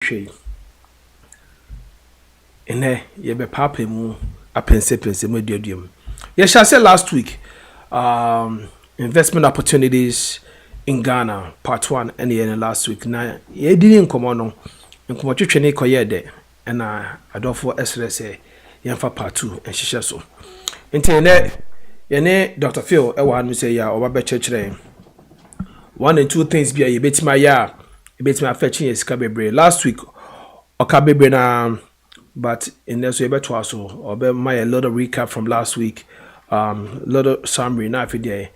hwehwɛ ene ye be papa mu apense mu aduadum. Ye shall say last week investment opportunities in Ghana part 1 and the last week na ye didn't come on nkomo twetwe ne koye de na adofo esre say yemfa part 2 enhyehyɛ so. Nti ne Dr. Phil e wa no say ya oba be chekere one and two things be ye betima ya e betima fetching esika bebre last week oka bebre na but in this way beto so or be my a lot of recap from last week lot of summary now for there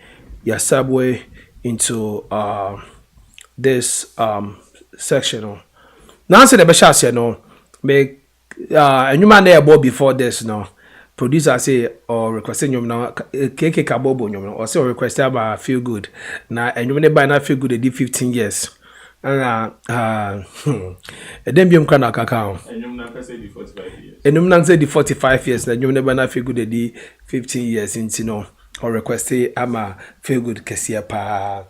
your subway into this section now say the best no make and you man there before this no producer say or requesting you now keke kabobo you or say request about feel good now and you by not feel good they did 15 years and then be kind of cacao and you not say the 45 years and you not say the 45 years that you never not feel good they did 15 years into no or request ama feel good kesia pa.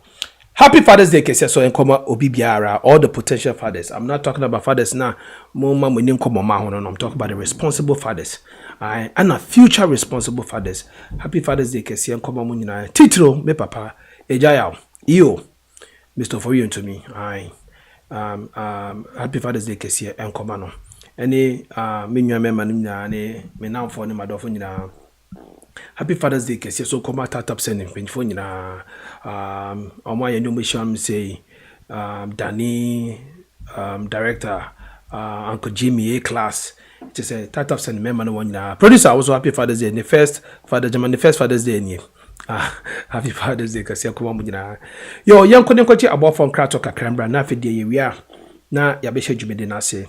Happy Father's Day, Kesia. So, Nkoma Obibiara, all the potential fathers. I'm not talking about fathers now. I'm talking about the responsible fathers. And a future responsible fathers. Happy Father's Day, Kesia. Nkoma Munina. Titro, me papa. Ejaya. Iyo. Mr. For you and to me. Happy Father's Day, Kesia. Nkoma no. Any, me member, me now for the madofo. Happy Father's Day, Kesia. So come out up sending phone na my new say Danny director Uncle Jimmy A class. Just a tap sending member no one producer also happy Father's Day. The first Father's Day ni. Happy Father's Day, Kesia. Come on yo young kochi about from Krato Kakrambra na fi dey we are na ya be schedule na say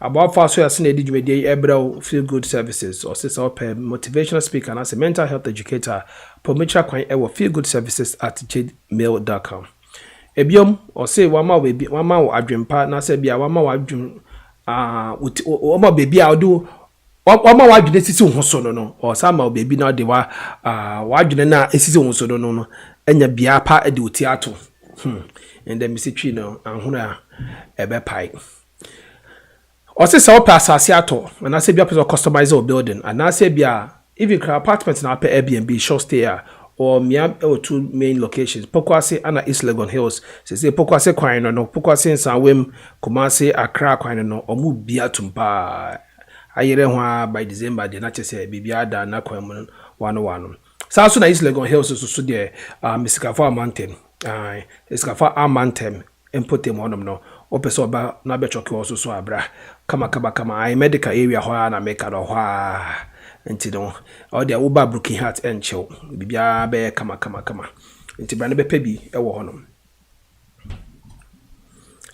about fast so as na di dwumadie ebra feel good services or say motivational speaker and as a mental health educator promoter kwan e feel good services at gmail.com ebiom or say wama adwempa na say bia wama wadwum wama baby a do wama wadwene sisi ho so no or sama baby na de wadwene na esisi ho so no enya bia pa de oti ato and then Mr. Chino and Huna ebe pai. Or say so pass ato and I say be a customize or building and I say be even apartments now pay Airbnb short stay or Miam or two main locations. Pokwase and East Legon Hills. Say Pokwase Kwino no Pokwase Sanwim Kumase Accra Kwino no or move bia tumpa. Ayere by December the nature say Bibiada na kwem 101. So na East Legon Hills so there Mr. Kafa Mountain. Eskafa amantem input them on no opeso ba na be choke also so abra kama I medical area ho na make no ho enti no all the uba broken heart and chill bibia be kama enti bra na be pebi e wo honom.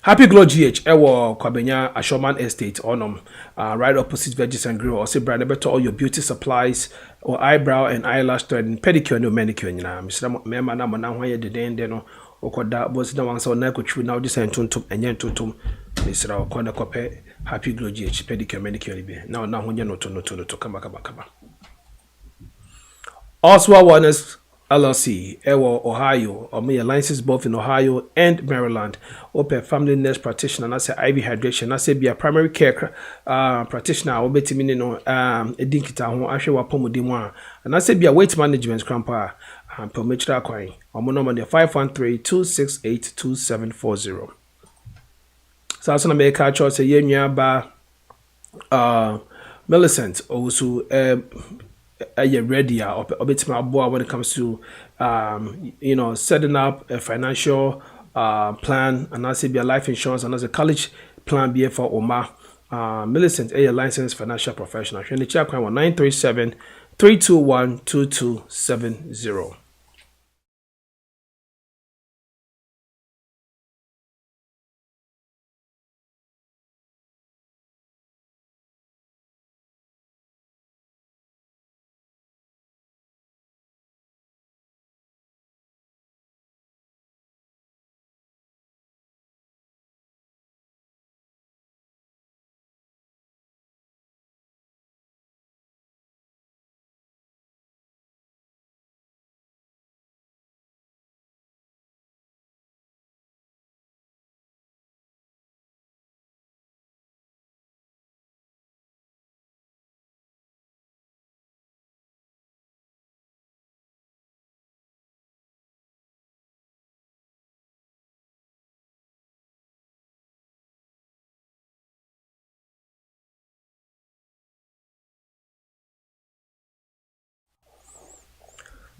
Happy Glow GH ewo Kwabenya Ashoman Estate onom right opposite Veggies and Grill or say brand better all your beauty supplies or eyebrow and eyelash threading pedicure no manicure nyina misra mema na mona ho ye de no okoda boss na wan so na kotwu na odi sen tontom enye tontom misra okoda kope Happy Glow GH pedicure manicure be na ho nye no to kama Oswald Wellness LLC, Ewo, Ohio, or me licenses both in Ohio and Maryland. Open family nurse practitioner, and I say IV hydration. I say be a primary care practitioner. Obeti mini no edinkita ho ahwe wapomo di mo and I say be a weight management crampa and permetra kwai. Omo number 513-268-2740. So I make a choice say yenya ba Millicent also you're ready or bit more when it comes to setting up a financial plan and also be a life insurance and as a college plan be for Oma Millicent a licensed financial professional. 937-321-2270.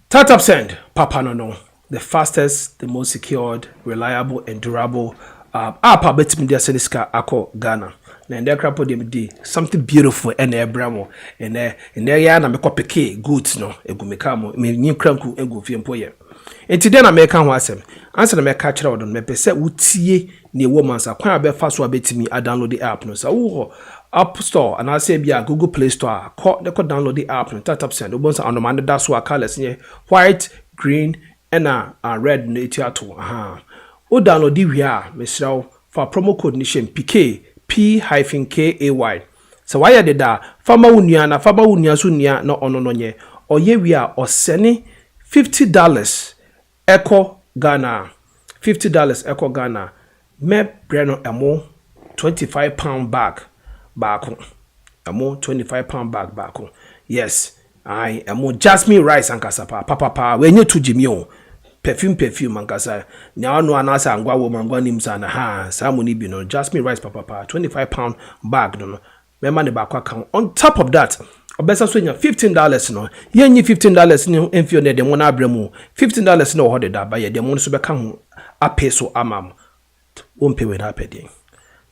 Startup Send, Papa no. The fastest, the most secured, reliable, and durable app a bit media seniska ako Ghana. Na ndɛ krapo dem di something beautiful and ebramo and ya na mekɔ peke goods no egu meka mo me nyi kranku egu fie mpo ye. Enti de na meka ho asɛm. Ansa na meka kyerɛ wodon me pɛ sɛ wotie ne wo mansa kwan abɛfa so abetimi a download the app no. Sa wo App Store and I say be a Google Play Store. They could download the app and tap send. Once on the man that's what colors white, green, and red nature to. O download the we are Mr. for promo code nation PK P-KAY. So why did that? Farmer unia na farmer unia sunia no ono or ye we are or sending $50 Echo Ghana. $50 Echo Ghana. Me breno amo £25 bag. Back amo £25 back. Yes, I amo jasmine rice and kasapa papa when you to Jimmy perfume and kasa now no anasa angwa woman nim sana ha samuni bi no jasmine rice papa £25 bag no remember the back account. On top of that obesa so nya $15 no ye nyi $15 ni enfio ne dem na abremu $15 no ho de da ba ye dem no so be ka ho apeso amam won pay we na pedi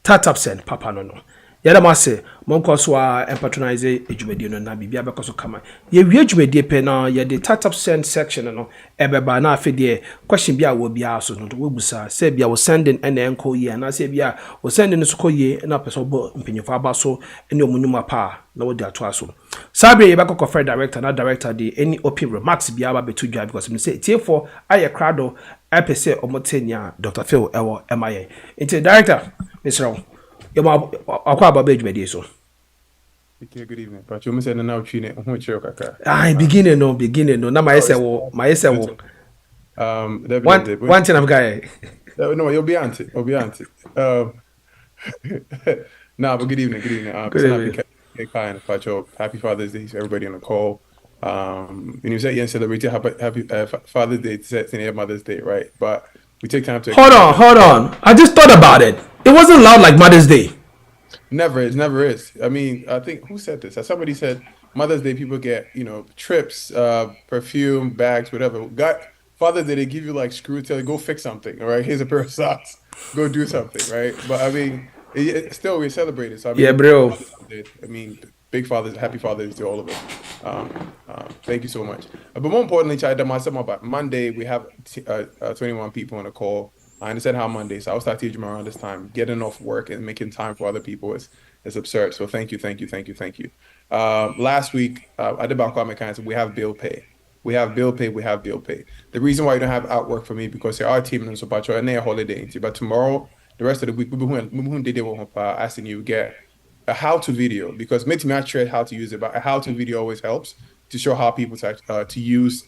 tap send papa no yada mase monko so a patronize ejumedie no na bibia bekoso kama ye wie ejumedie pe na ye de tap send section no ebeba na afedie question bia wo bia so no wo busa say bia wo sending ene enko ye na say bia wo sending so koye na person bo mpenyefo aba so ene omunyuma pa na wo de ato aso sabe ye bekoko fair director na director de any open remarks bia ba betu dwa because me say tie for aye crowd epese omotenya Dr. Phil ewo emaye into director Mr. Akwa baba ejumedie so. Okay, good evening. But you must say now chine ho chiro kaka. Beginning no na my say wo. One thing I'm guy. No, you'll be auntie. Nah, but good evening. Good evening. Happy Father's Day to everybody on the call. And you said you celebrated happy Father's Day, to Mother's Day, right? But we take time to hold on. I just thought about it. It wasn't loud like Mother's Day. Never is. I mean, I think who said this? Somebody said Mother's Day people get, trips, perfume, bags, whatever. Father's Day they give you like screw tail, go fix something. All right, here's a pair of socks, go do something, right? But I mean, still we celebrate it. So I mean, yeah, bro. I mean, happy Father's to all of us. Thank you so much. But more importantly, about Monday we have 21 people on the call. I understand how Monday, so I'll start teaching around this time. Getting off work and making time for other people is absurd. So thank you. Last week, I did about mechanics. We have bill pay. The reason why you don't have outwork for me because there are team and so and they're holiday. But tomorrow, the rest of the week, we asking you get a how-to video because make me actually how to use it. But a how-to video always helps to show how people to use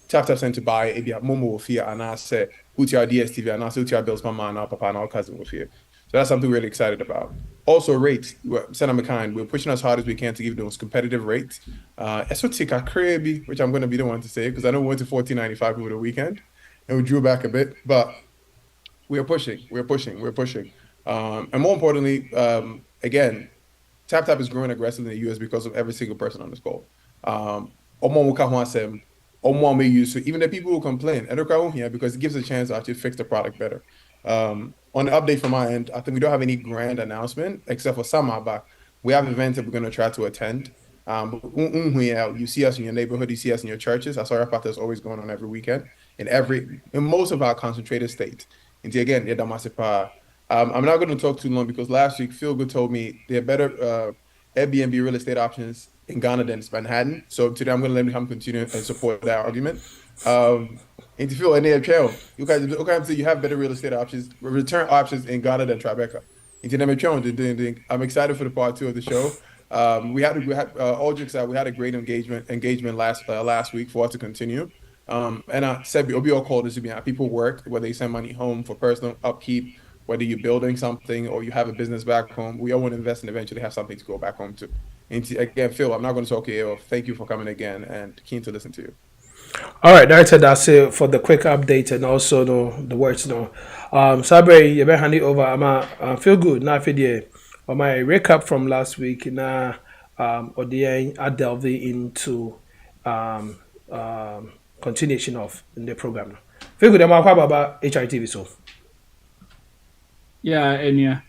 tap send to buy a Momo with here and I say put your DSTV and I say your bills mama and our papa and our cousin with here. So that's something we're really excited about. Also rates, we're pushing as hard as we can to give those competitive rates. Esotica crazy, which I'm going to be the one to say because I know we went to $14.95 over the weekend and we drew back a bit, but we're pushing. And more importantly, again, Tap is growing aggressively in the US because of every single person on this call. May use even the people who complain here because it gives a chance to actually fix the product better. On the update from my end, I think we don't have any grand announcement except for summer, but we have events that we're going to try to attend. You see us in your neighborhood, you see us in your churches. I saw our part that's always going on every weekend in most of our concentrated states. And again, I'm not going to talk too long because last week Phil Good told me there are better Airbnb real estate options in Ghana than Manhattan. So today I'm going to let him continue and support that argument. And to feel any trail, you guys say you have better real estate options, return options in Ghana than Tribeca. I'm excited for the part 2 of the show. We had all jokes out. We had a great engagement last week for us to continue. And I said we all call this to be how people work, whether they send money home for personal upkeep, whether you're building something or you have a business back home. We all want to invest and eventually have something to go back home to. And again, Phil, I'm not going to talk here. Thank you for coming again and keen to listen to you. All right, Director, that's it for the quick update and also the words. Sabre, you better hand it over. I feel good. Now, on my recap from last week, now, I delve into continuation of the program. Figure them out about HITV so. Yeah, and yeah.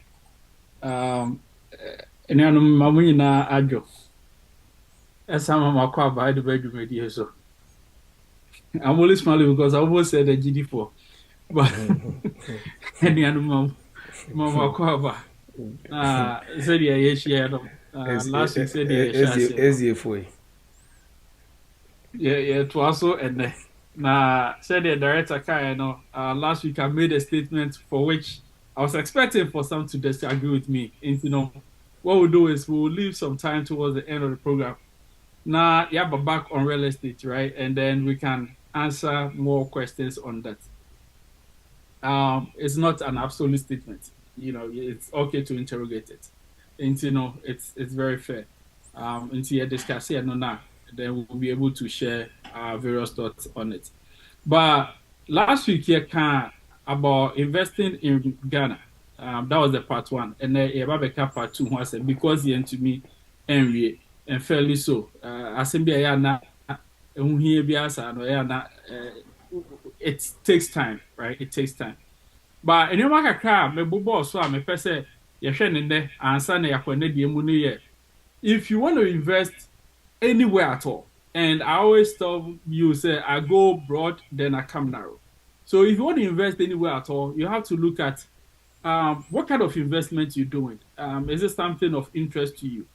And I'm mamma na adjo. As I'm a quab by the bedroom idea so. I'm only smiling because I almost said a GD4. But any animal mama quaba. Said yeah, yes, yeah. Last week said yeah, yeah, it was so and said the director kind last week I made a statement for which I was expecting for some to disagree with me. And what we'll do is we'll leave some time towards the end of the program. Now, yeah, but back on real estate, right? And then we can answer more questions on that. It's not an absolute statement. It's okay to interrogate it. And it's very fair. Until you discuss it, then we'll be able to share various thoughts on it. But last week here about investing in Ghana. That was the part one. And then part two was because he to me and fairly so. It takes time, right? It takes time. But any more crab, me bobo so me pese answer na if you want to invest anywhere at all, and I always tell you, say, I go broad, then I come narrow. So if you want to invest anywhere at all, you have to look at what kind of investment you're doing. Is it something of interest to you?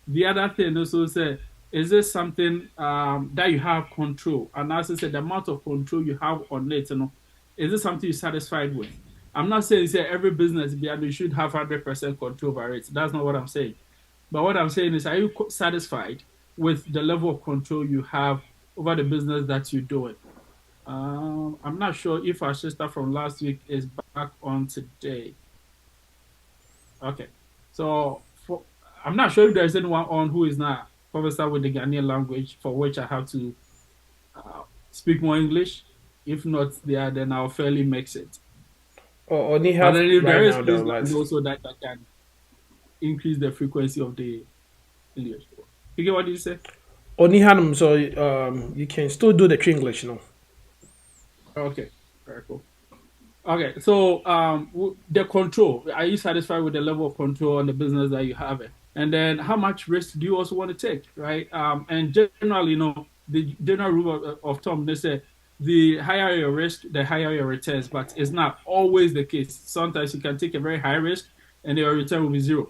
The other thing also say, is this something that you have control? And as I said, the amount of control you have on it, is it something you're satisfied with? I'm not saying every business you should have 100% control over it. That's not what I'm saying. But what I'm saying is, are you satisfied with the level of control you have over the business that you're doing? I'm not sure if our sister from last week is back on today. Okay. So I'm not sure if there's anyone on who is not conversant with the Ghanaian language, for which I have to speak more English. If not there, then I'll fairly mix it. Or only have if right there is now, also that can increase the frequency of the English. You get what you say? Only Hanum, so you can still do the English, Okay, very cool. Okay, so the control. Are you satisfied with the level of control on the business that you have? And then how much risk do you also want to take, right? And generally, the general rule of thumb, they say the higher your risk, the higher your returns, but it's not always the case. Sometimes you can take a very high risk and your return will be zero.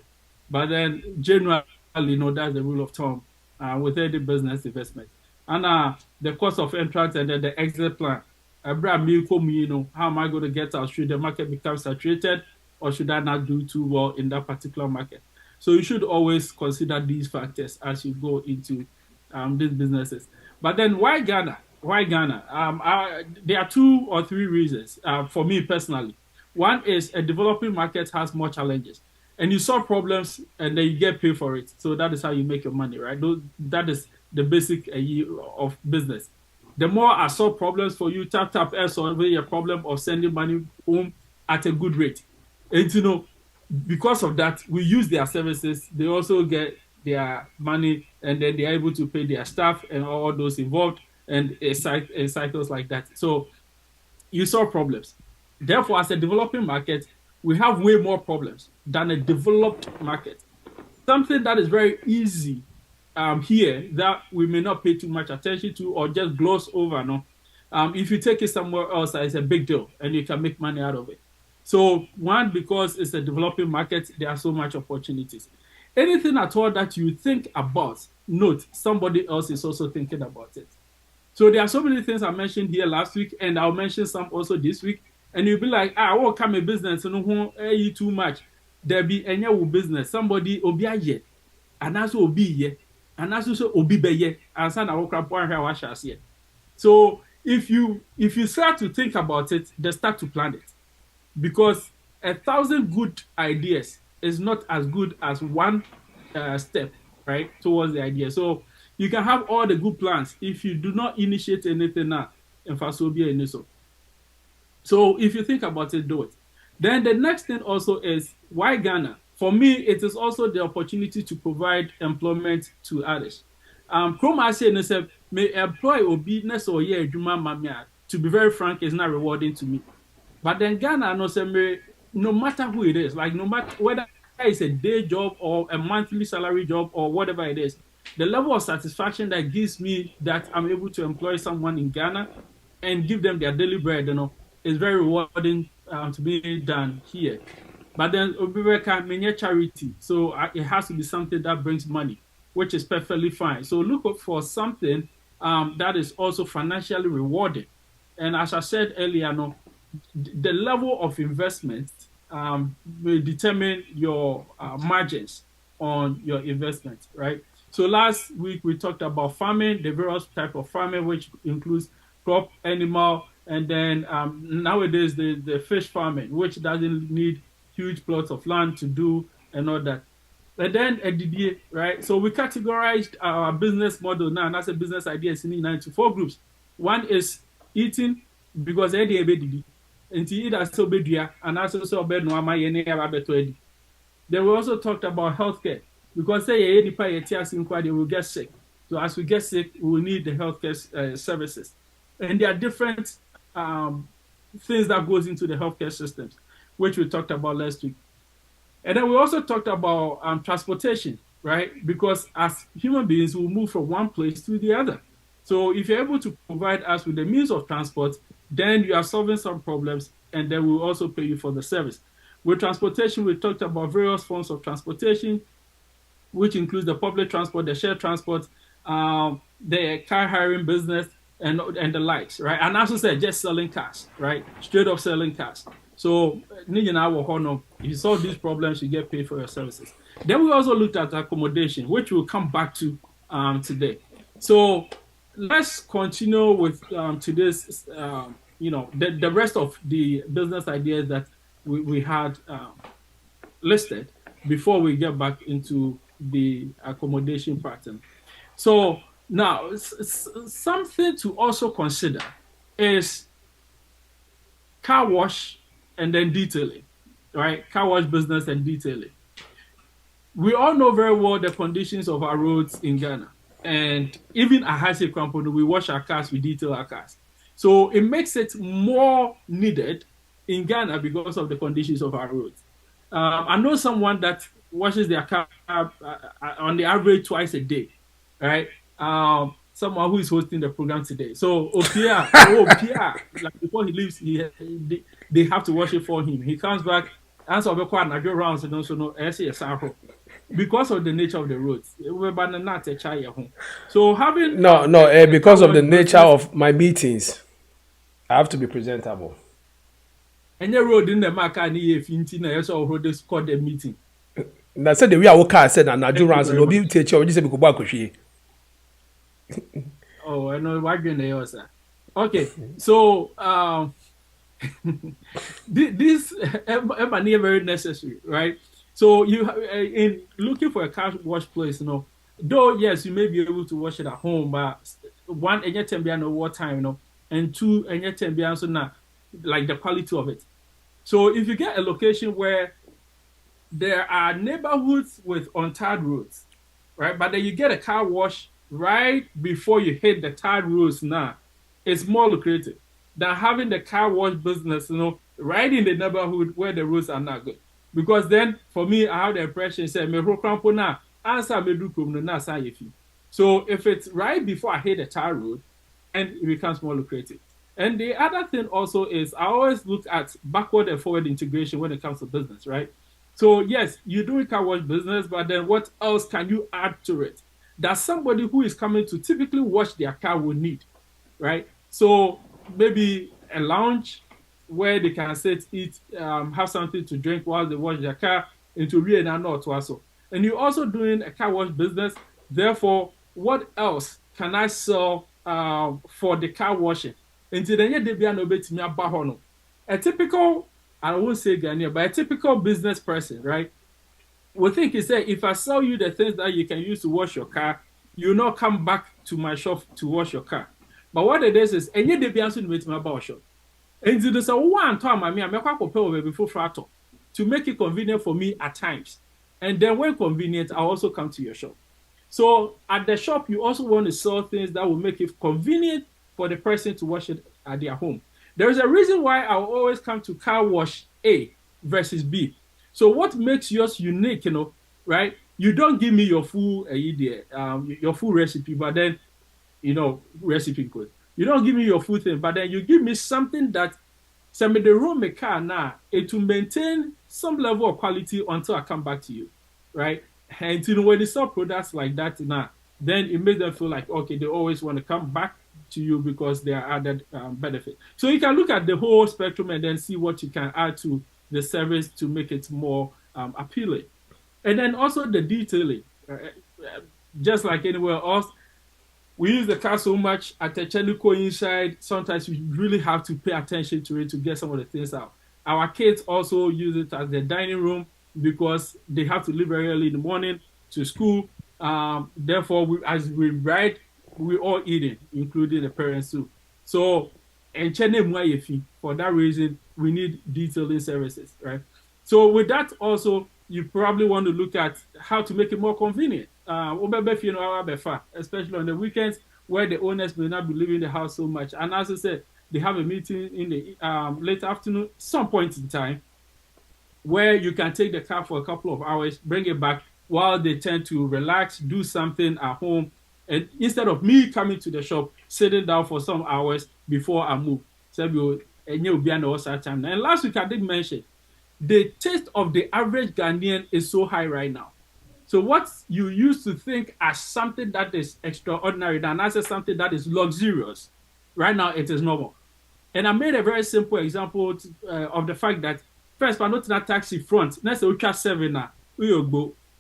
But then generally, that's the rule of thumb with any business investment. And the cost of entrance and then the exit plan. How am I going to get out? Should the market become saturated or should I not do too well in that particular market? So you should always consider these factors as you go into these businesses. But then why Ghana? Why Ghana? There are 2 or 3 reasons for me personally. One is a developing market has more challenges. And you solve problems and then you get paid for it. So that is how you make your money, right? That is the basic of business. The more I solve problems for you, tap, solving your problem of sending money home at a good rate. And because of that, we use their services. They also get their money and then they're able to pay their staff and all those involved and cycles like that. So you solve problems. Therefore, as a developing market, we have way more problems than a developed market. Something that is very easy here that we may not pay too much attention to or just gloss over. If you take it somewhere else, it's a big deal and you can make money out of it. So one, because it's a developing market, there are so much opportunities. Anything at all that you think about, note somebody else is also thinking about it. So there are so many things I mentioned here last week, and I'll mention some also this week. And you'll be like, I won't come a business, you too much. There be any business. Somebody obi aye, and also obi ye, and also obi be ye, and son I will crap one here wash us here. So if you start to think about it, then start to plan it. Because 1,000 good ideas is not as good as one step, right, towards the idea. So you can have all the good plans if you do not initiate anything now. So if you think about it, do it. Then the next thing also is, why Ghana? For me, it is also the opportunity to provide employment to others. Chrome may employ or business or yeah, to be very frank, is not rewarding to me. But then Ghana, no matter who it is, like no matter whether it's a day job or a monthly salary job or whatever it is, the level of satisfaction that gives me that I'm able to employ someone in Ghana and give them their daily bread, is very rewarding to be done here. But then Obibeka mean charity, so it has to be something that brings money, which is perfectly fine. So look for something that is also financially rewarding. And as I said earlier, the level of investment will determine your margins on your investment, right? So last week we talked about farming, the various type of farming, which includes crop, animal, and then nowadays the fish farming, which doesn't need huge plots of land to do and all that. And then DDA, right? So we categorized our business model now, and that's a business idea into 4 groups. One is eating, because DDA, and eat as so bedia, and also bed no ama yene. Then we also talked about healthcare, because say any they will get sick. So as we get sick, we will need the healthcare services, and there are different things that goes into the healthcare systems, which we talked about last week. And then we also talked about transportation, right? Because as human beings, we move from one place to the other. So if you're able to provide us with the means of transport, then you are solving some problems, and then we'll also pay you for the service. With transportation, we talked about various forms of transportation, which includes the public transport, the shared transport, the car hiring business, and the likes, right? And also said just selling cars, right? Straight up selling cars. So, if you solve these problems, you get paid for your services. Then we also looked at accommodation, which we'll come back to today. So let's continue with today's, the rest of the business ideas that we had listed before we get back into the accommodation pattern. So now, something to also consider is car wash and then detailing, right? Car wash business and detailing. We all know very well the conditions of our roads in Ghana. And even at Hase Kramponu, we wash our cars, we detail our cars. So it makes it more needed in Ghana because of the conditions of our roads. I know someone that washes their car on the average twice a day, right? Someone who is hosting the program today. So Opia, like before he leaves, they have to wash it for him. He comes back, answer rounds, and also no because of the nature of the roads. So having because of the nature of my meetings, I have to be presentable. And your road in the market, if you just called the meeting. That's the way I work. I said, and I do rounds, and I'll be teacher. Just say, oh, I know what you're saying. Okay, so this is very necessary, right? So you in looking for a car wash place, though yes, you may be able to wash it at home, but one, and yet no water time, and two, and yet also not like the quality of it. So if you get a location where there are neighborhoods with untarred roads, right, but then you get a car wash right before you hit the tarred roads now, it's more lucrative than having the car wash business, right in the neighborhood where the roads are not good. Because then, for me, I have the impression, say, so if it's right before I hit the tar road, and it becomes more lucrative. And the other thing also is I always look at backward and forward integration when it comes to business, right? So yes, you're doing car wash business, but then what else can you add to it that somebody who is coming to typically wash their car will need, right? So maybe a lounge where they can sit, eat, have something to drink while they wash their car, into real and not also. And you're also doing a car wash business. Therefore, what else can I sell for the car washing? Until then, they be an a typical, I won't say Ghanaian, but a typical business person, right? We think he said, if I sell you the things that you can use to wash your car, you'll not come back to my shop to wash your car. But what it is, and yet they be answering with my bar shop. And there's a one time I make a compare before frato to make it convenient for me at times. And then when convenient, I also come to your shop. So at the shop, you also want to sell things that will make it convenient for the person to wash it at their home. There is a reason why I will always come to car wash A versus B. So what makes yours unique, right? You don't give me your full your full recipe, but then recipe code. You don't give me your full thing, but then you give me something that send me the room me car now, it will maintain some level of quality until I come back to you, right? And when you sell products like that now, then it makes them feel like, okay, they always want to come back to you because they are added benefit. So you can look at the whole spectrum and then see what you can add to the service to make it more appealing. And then also the detailing, just like anywhere else, we use the car so much at the Chenico inside. Sometimes we really have to pay attention to it to get some of the things out. Our kids also use it as their dining room because they have to leave very early in the morning to school. Therefore, as we ride, we all eating, including the parents too. So, for that reason, we need detailing services, right? So with that also, you probably want to look at how to make it more convenient. Especially on the weekends where the owners may not be leaving the house so much. And as I said, they have a meeting in the late afternoon, some point in time, where you can take the car for a couple of hours, bring it back while they tend to relax, do something at home. And instead of me coming to the shop, sitting down for some hours before I move. And last week I did mention, the taste of the average Ghanaian is so high right now. So what you used to think as something that is extraordinary, and as something that is luxurious, right now it is normal. And I made a very simple example of the fact that first, but not in a taxi front, next to Ultra 7,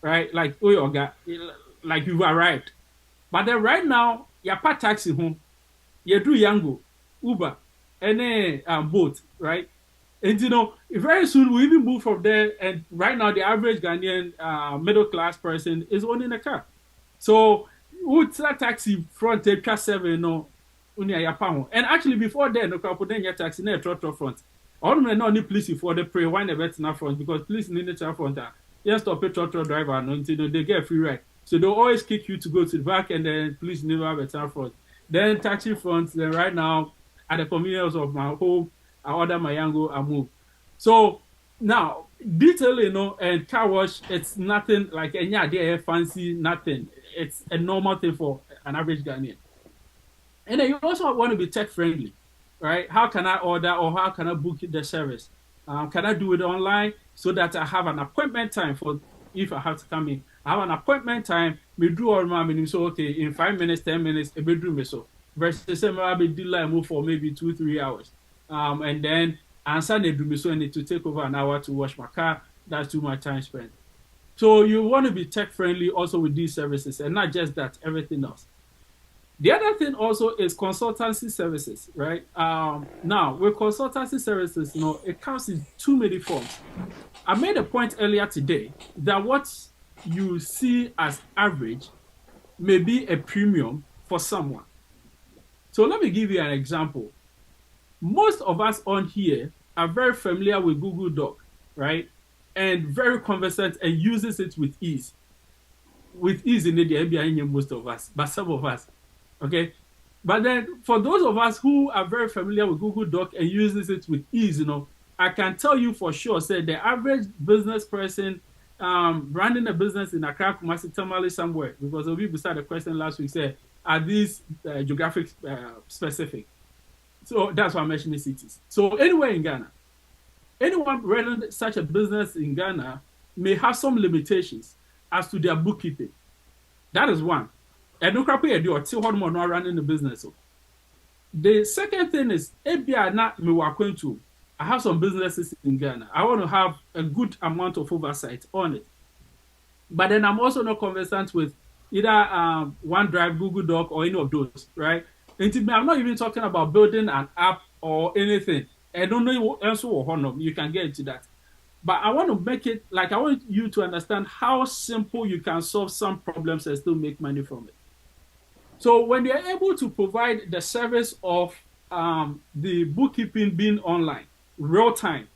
right? Like you've arrived. But then right now, you're part taxi home, you do Yango, Uber, and boat, right? And very soon we even move from there. And right now, the average Ghanaian middle class person is owning a car. So, what's that taxi front? Car 7, and actually, before then, no car then your taxi near trotro front. All men not need police for the pre wine event in front because police need the front. Yes, stop a trotro driver until they get free ride. So they'll always kick you to go to the back, and then police never have a town front. Then taxi front. Then right now, at the convenience of my home, I order my Yango, I move. So now, detailing, and car wash, it's nothing like any idea fancy, nothing. It's a normal thing for an average Ghanaian. And then you also want to be tech friendly, right? How can I order or how can I book the service? Can I do it online so that I have an appointment time for if I have to come in? I have an appointment time, me do all my minutes, so okay, in 5 minutes, 10 minutes, a bedroom so. Versus I'll be dealing move for maybe 2-3 hours. And then answer the do so I need to take over an hour to wash my car. That's too much time spent. So you want to be tech friendly also with these services, and not just that, everything else. The other thing also is consultancy services, right? Now with consultancy services, it comes in too many forms. I made a point earlier today that what you see as average may be a premium for someone. So let me give you an example. Most of us on here are very familiar with Google Doc, right? And very conversant and uses it with ease. With ease in the area, most of us, but some of us, okay? But then for those of us who are very familiar with Google Doc and uses it with ease, I can tell you for sure, say the average business person running a business in Accra, Kumasi, Tamale, somewhere, because we beside the question last week said, are these geographic specific? So that's why I'm mentioning cities. So anywhere in Ghana, anyone running such a business in Ghana may have some limitations as to their bookkeeping. That is one. And no crap you do or till not running the business. So the second thing is, I have some businesses in Ghana. I want to have a good amount of oversight on it. But then I'm also not conversant with either OneDrive, Google Doc, or any of those, right? And I'm not even talking about building an app or anything. I don't know what else you can get into that. But I want to make it, like I want you to understand how simple you can solve some problems and still make money from it. So when you're able to provide the service of the bookkeeping being online, real time,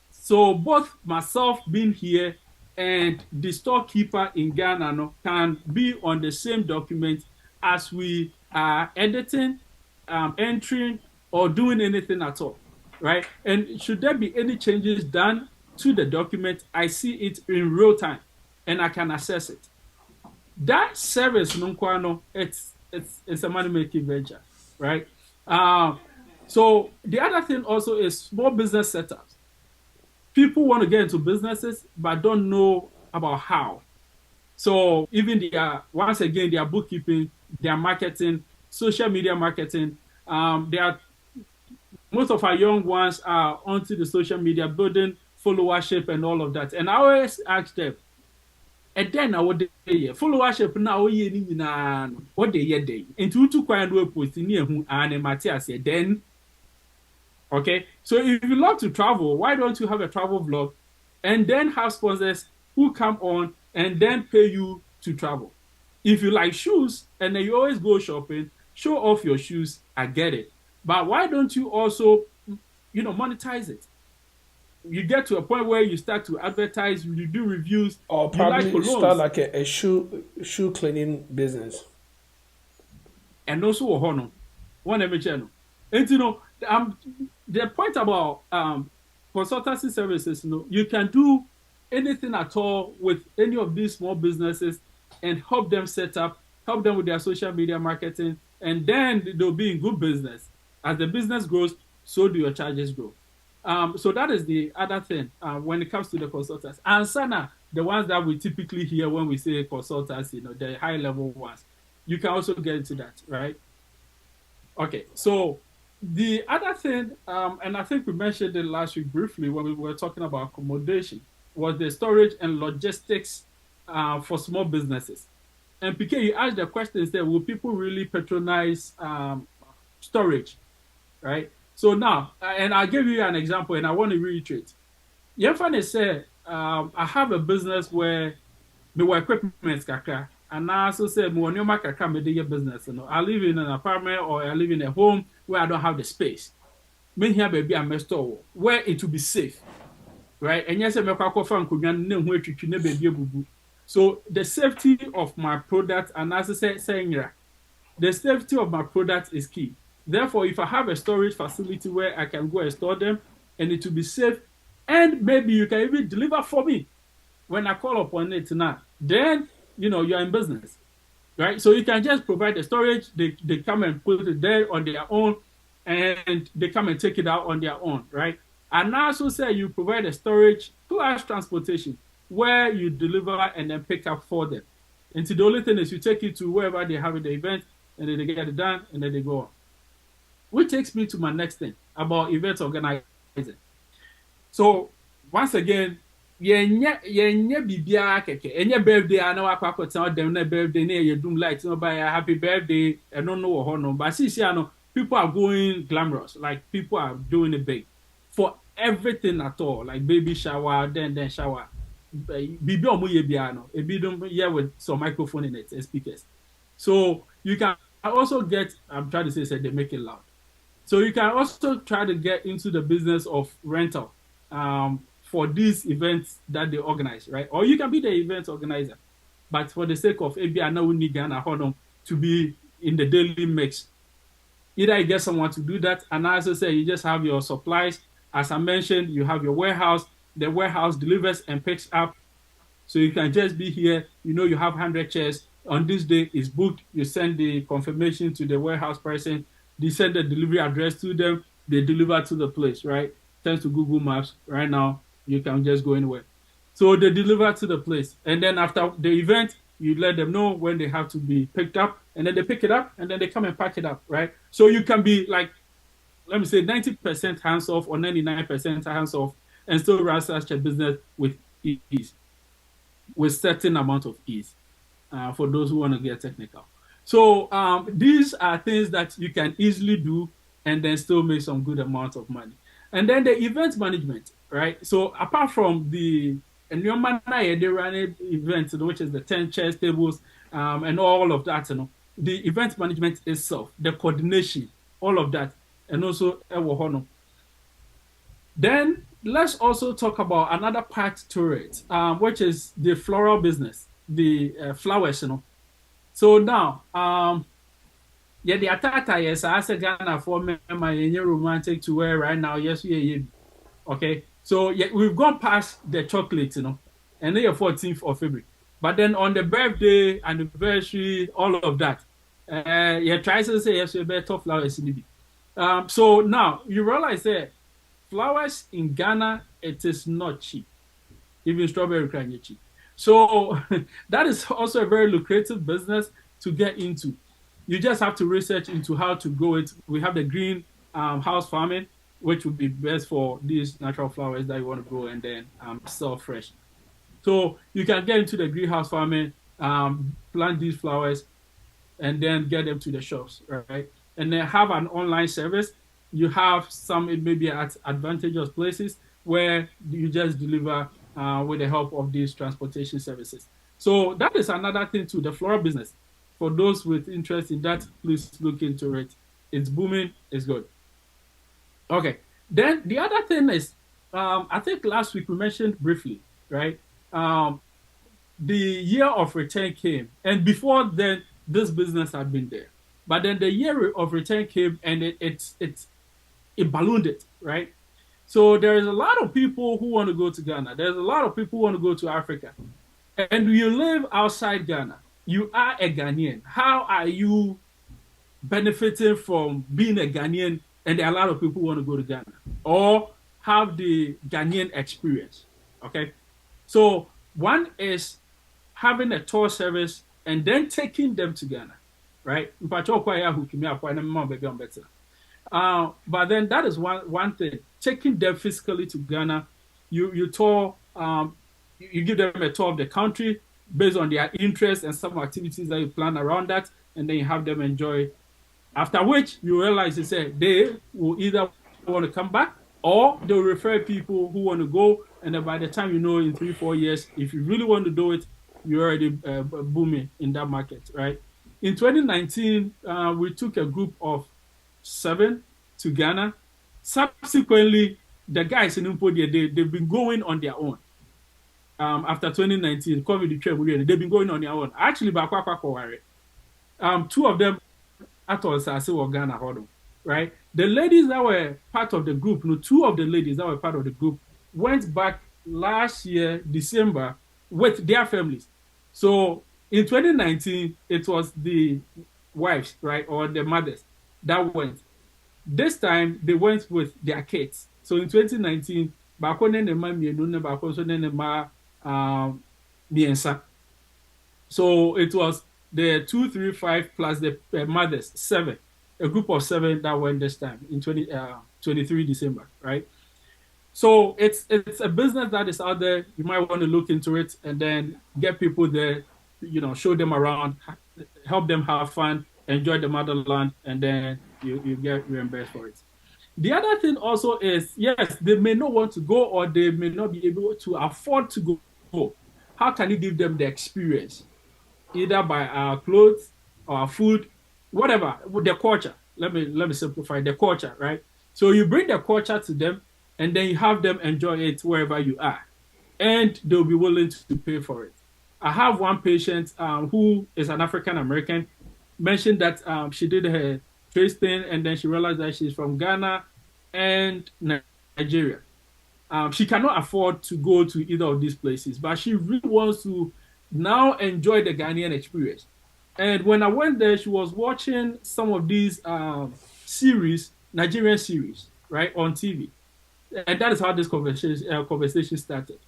so both myself being here and the storekeeper in Ghana can be on the same document as we are editing, entering, or doing anything at all, right? And should there be any changes done to the document, I see it in real time and I can access it. That service, it's a money-making venture, right? So the other thing also is small business setups. People want to get into businesses but don't know about how. So even once again, their bookkeeping, their marketing, social media marketing, most of our young ones are onto the social media, building followership and all of that. And I always ask them, and then I would followership now what they yet day into two kind of post near who and Matthias then. Okay, so if you love to travel, why don't you have a travel vlog and then have sponsors who come on and then pay you to travel? If you like shoes and then you always go shopping, show off your shoes, I get it. But why don't you also, monetize it? You get to a point where you start to advertise, you do reviews, or probably start like a shoe cleaning business. And also a honor. One channel. And the point about consultancy services, you can do anything at all with any of these small businesses and help them set up, help them with their social media marketing, and then they'll be in good business. As the business grows, so do your charges grow. So that is the other thing when it comes to the consultants. And Sana, the ones that we typically hear when we say consultants, the high level ones, you can also get into that, right? Okay, so the other thing, and I think we mentioned it last week briefly when we were talking about accommodation, was the storage and logistics for small businesses. And PK, you asked the question there, will people really patronize storage, right? So now, and I'll give you an example, and I want to reiterate. Yefane said, I have a business where my equipment kakra, and I also said, my business. I live in an apartment or I live in a home where I don't have the space. Me here, baby, I'm a store where it will be safe, right? And yes, so the safety of my product, and as I said, the safety of my product is key. Therefore, if I have a storage facility where I can go and store them and it will be safe, and maybe you can even deliver for me when I call upon it now, then, you're in business, right? So you can just provide the storage, they come and put it there on their own, and they come and take it out on their own, right? And I also say you provide a storage plus transportation where you deliver and then pick up for them. And so the only thing is you take it to wherever they have the event, and then they get it done, and then they go on. Which takes me to my next thing about event organizing. So once again, yenye birthday I know akwa tell them na birthday na you doom light no buy a happy birthday I don't know how no, but see people are going glamorous, like people are doing it big for everything at all, like baby shower, then shower. Bibi omoye biano, a bidum here with some microphone in it and speakers. So you can also get, I'm trying to say they make it loud. So you can also try to get into the business of rental for these events that they organize, right? Or you can be the event organizer, but for the sake of maybe I know we need Ghana to be in the daily mix. Either you get someone to do that, and as I say, you just have your supplies. As I mentioned, you have your warehouse. The warehouse delivers and picks up. So you can just be here. You have 100 chairs. On this day, it's booked. You send the confirmation to the warehouse person. They send the delivery address to them. They deliver to the place, right? Thanks to Google Maps, right now, you can just go anywhere. So they deliver to the place. And then after the event, you let them know when they have to be picked up. And then they pick it up, and then they come and pack it up, right? So you can be like, let me say 90% hands-off or 99% hands-off and still run such a business with ease, with certain amount of ease for those who want to get technical. So these are things that you can easily do and then still make some good amount of money. And then the event management, right? So apart from the event, which is the 10 chairs, tables, and all of that, the event management itself, the coordination, all of that, and also then let's also talk about another part to it, which is the floral business, the flowers, you know. So now, yeah, the atata, yes, I said Ghana for me, my romantic to wear right now. Yes, yeah. Okay. So yeah, we've gone past the chocolate, you know, and then 14th of February. But then on the birthday, anniversary, all of that, yeah, try to say yes, we better flowers in the. So now you realize that flowers in Ghana, it is not cheap. Even strawberry can cheap. So that is also a very lucrative business to get into. You just have to research into how to grow it. We have the green house farming, which would be best for these natural flowers that you want to grow and then sell fresh. So you can get into the greenhouse farming, plant these flowers, and then get them to the shops, right? And then have an online service. You have some, it may be at advantageous places where you just deliver with the help of these transportation services. So that is another thing too, the floral business. For those with interest in that, please look into it. It's booming, it's good. Okay. Then the other thing is, I think last week we mentioned briefly, right? The year of return came, and before then, this business had been there. But then the year of return came, and it ballooned it, right? So there is a lot of people who want to go to Ghana. There's a lot of people who want to go to Africa, and you live outside Ghana. You are a Ghanaian. How are you benefiting from being a Ghanaian? And there are a lot of people who want to go to Ghana or have the Ghanaian experience. Okay, so one is having a tour service and then taking them to Ghana, right? But then that is one thing. Taking them physically to Ghana, you tour, you give them a tour of the country based on their interests and some activities that you plan around that, and then you have them enjoy. After which you realize they will either want to come back or they'll refer people who want to go. And then by the time you know, in 3-4 years, if you really want to do it, you're already booming in that market, right? In 2019, we took a group of 7 to Ghana. Subsequently, the guys in Umpo, they've been going on their own. After 2019, COVID, they've been going on their own. Actually, 2 of them at all or Ghana, right? The ladies that were part of the group, 2 of the ladies that were part of the group went back last year, December, with their families. So in 2019, it was the wives, right, or the mothers that went. This time, they went with their kids. So in 2019, so it was the 2, 3, 5 plus the mothers, 7, a group of 7 that went this time in 23 December, right? So it's a business that is out there. You might want to look into it and then get people there, show them around, help them have fun, enjoy the motherland, and then you get reimbursed for it. The other thing also is, yes, they may not want to go or they may not be able to afford to go. How can you give them the experience? Either by our clothes, our food, whatever, with the culture. Let me simplify the culture, right? So you bring the culture to them, and then you have them enjoy it wherever you are, and they'll be willing to pay for it. I have one patient who is an African American, mentioned that she did her tasting, and then she realized that she's from Ghana and Nigeria. She cannot afford to go to either of these places, but she really wants to now enjoy the Ghanaian experience. And when I went there, she was watching some of these series, Nigerian series, right, on TV. And that is how this conversation started.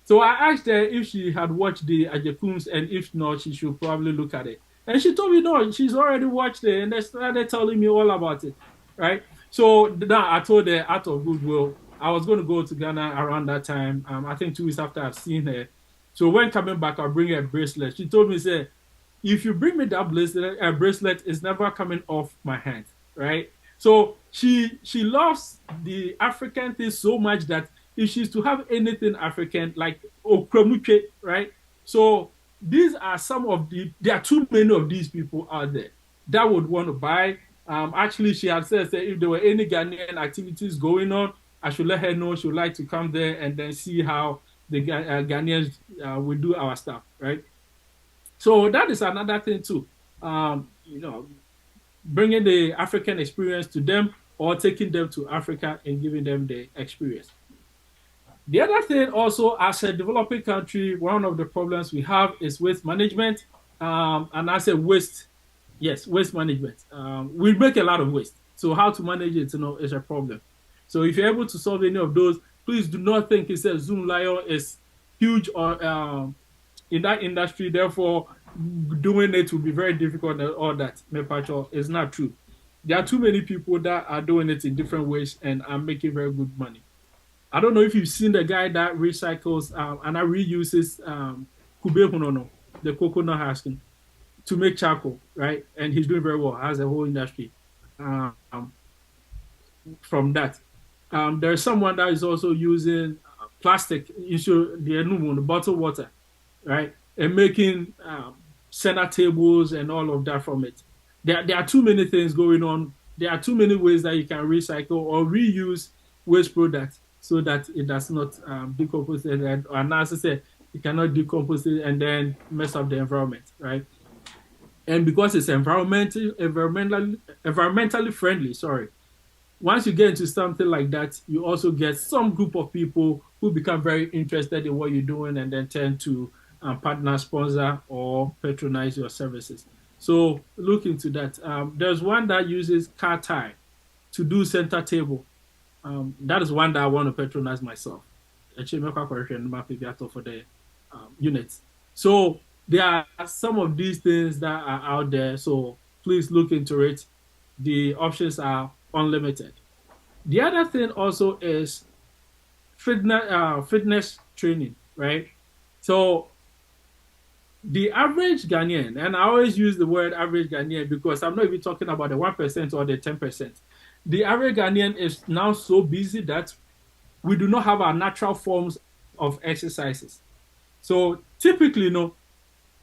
So I asked her if she had watched the Ajekums, and if not, she should probably look at it. And she told me no, she's already watched it, and they started telling me all about it, right? So now I told her, out of goodwill, I was going to go to Ghana around that time. I think 2 weeks after I've seen her. So when coming back, I'll bring her a bracelet. She told me, say, if you bring me that bracelet is never coming off my hand, right? So she loves the African thing so much that if she's to have anything African, like okromuche, right? So these are some of there are too many of these people out there that would want to buy. Actually, she had said that if there were any Ghanaian activities going on, I should let her know she would like to come there and then see how the Ghanaians will do our stuff, right? So that is another thing too. Bringing the African experience to them or taking them to Africa and giving them the experience. The other thing also, as a developing country, one of the problems we have is waste management. And I say waste, yes, waste management. We make a lot of waste. So how to manage it, is a problem. So if you're able to solve any of those, please do not think it says Zoom Lion is huge or in that industry, therefore doing it will be very difficult and all that. It's not true. There are too many people that are doing it in different ways and are making very good money. I don't know if you've seen the guy that recycles and reuses kube the coconut husking, to make charcoal, right? And he's doing very well, has a whole industry from that. There's someone that is also using plastic, the bottled water, right? And making center tables and all of that from it. There are too many things going on. There are too many ways that you can recycle or reuse waste products so that it does not decompose. And as I said, it cannot decompose it and then mess up the environment, right? And because it's environmentally friendly, once you get into something like that, you also get some group of people who become very interested in what you're doing and then tend to partner, sponsor, or patronize your services. So look into that. There's one that uses car tire to do center table. That is one that I want to patronize myself. Actually, for the units. So there are some of these things that are out there. So please look into it. The options are unlimited. The other thing also is fitness training, right? So the average Ghanaian, and I always use the word average Ghanaian because I'm not even talking about the 1% or the 10%. The average Ghanaian is now so busy that we do not have our natural forms of exercises. So typically,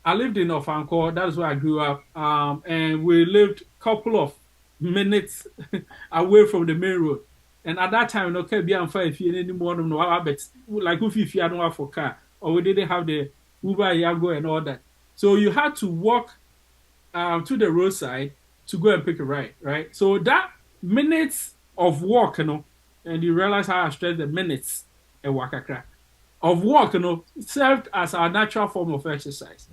I lived in Ofanko, that's where I grew up, and we lived a couple of minutes away from the main road. And at that time, okay, be if you anymore, like if you had for car, or we didn't have the Uber, Yago, and all that. So you had to walk to the roadside to go and pick a ride, right? So that minutes of walk, and you realize how I stress the minutes of walk, served as our natural form of exercise.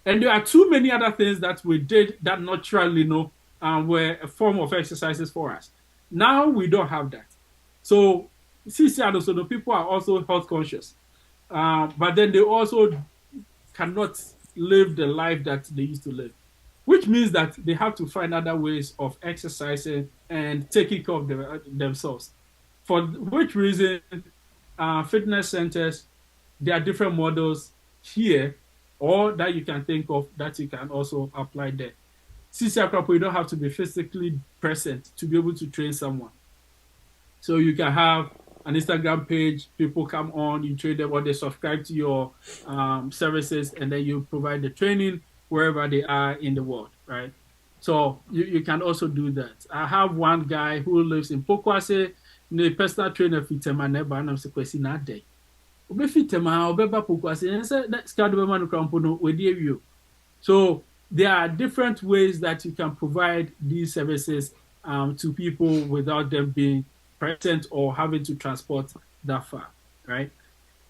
And there are too many other things that we did that naturally, were a form of exercises for us. Now we don't have that. So, so the people are also health conscious, but then they also cannot live the life that they used to live, which means that they have to find other ways of exercising and taking care of themselves. For which reason, fitness centers, there are different models here, or that you can think of that you can also apply there. You don't have to be physically present to be able to train someone. So you can have an Instagram page, people come on, you train them, or they subscribe to your services, and then you provide the training wherever they are in the world, right? So you can also do that. I have one guy who lives in Pokwase, the personal trainer Fitema Neba, and I'm saying that day. So there are different ways that you can provide these services to people without them being present or having to transport that far, right?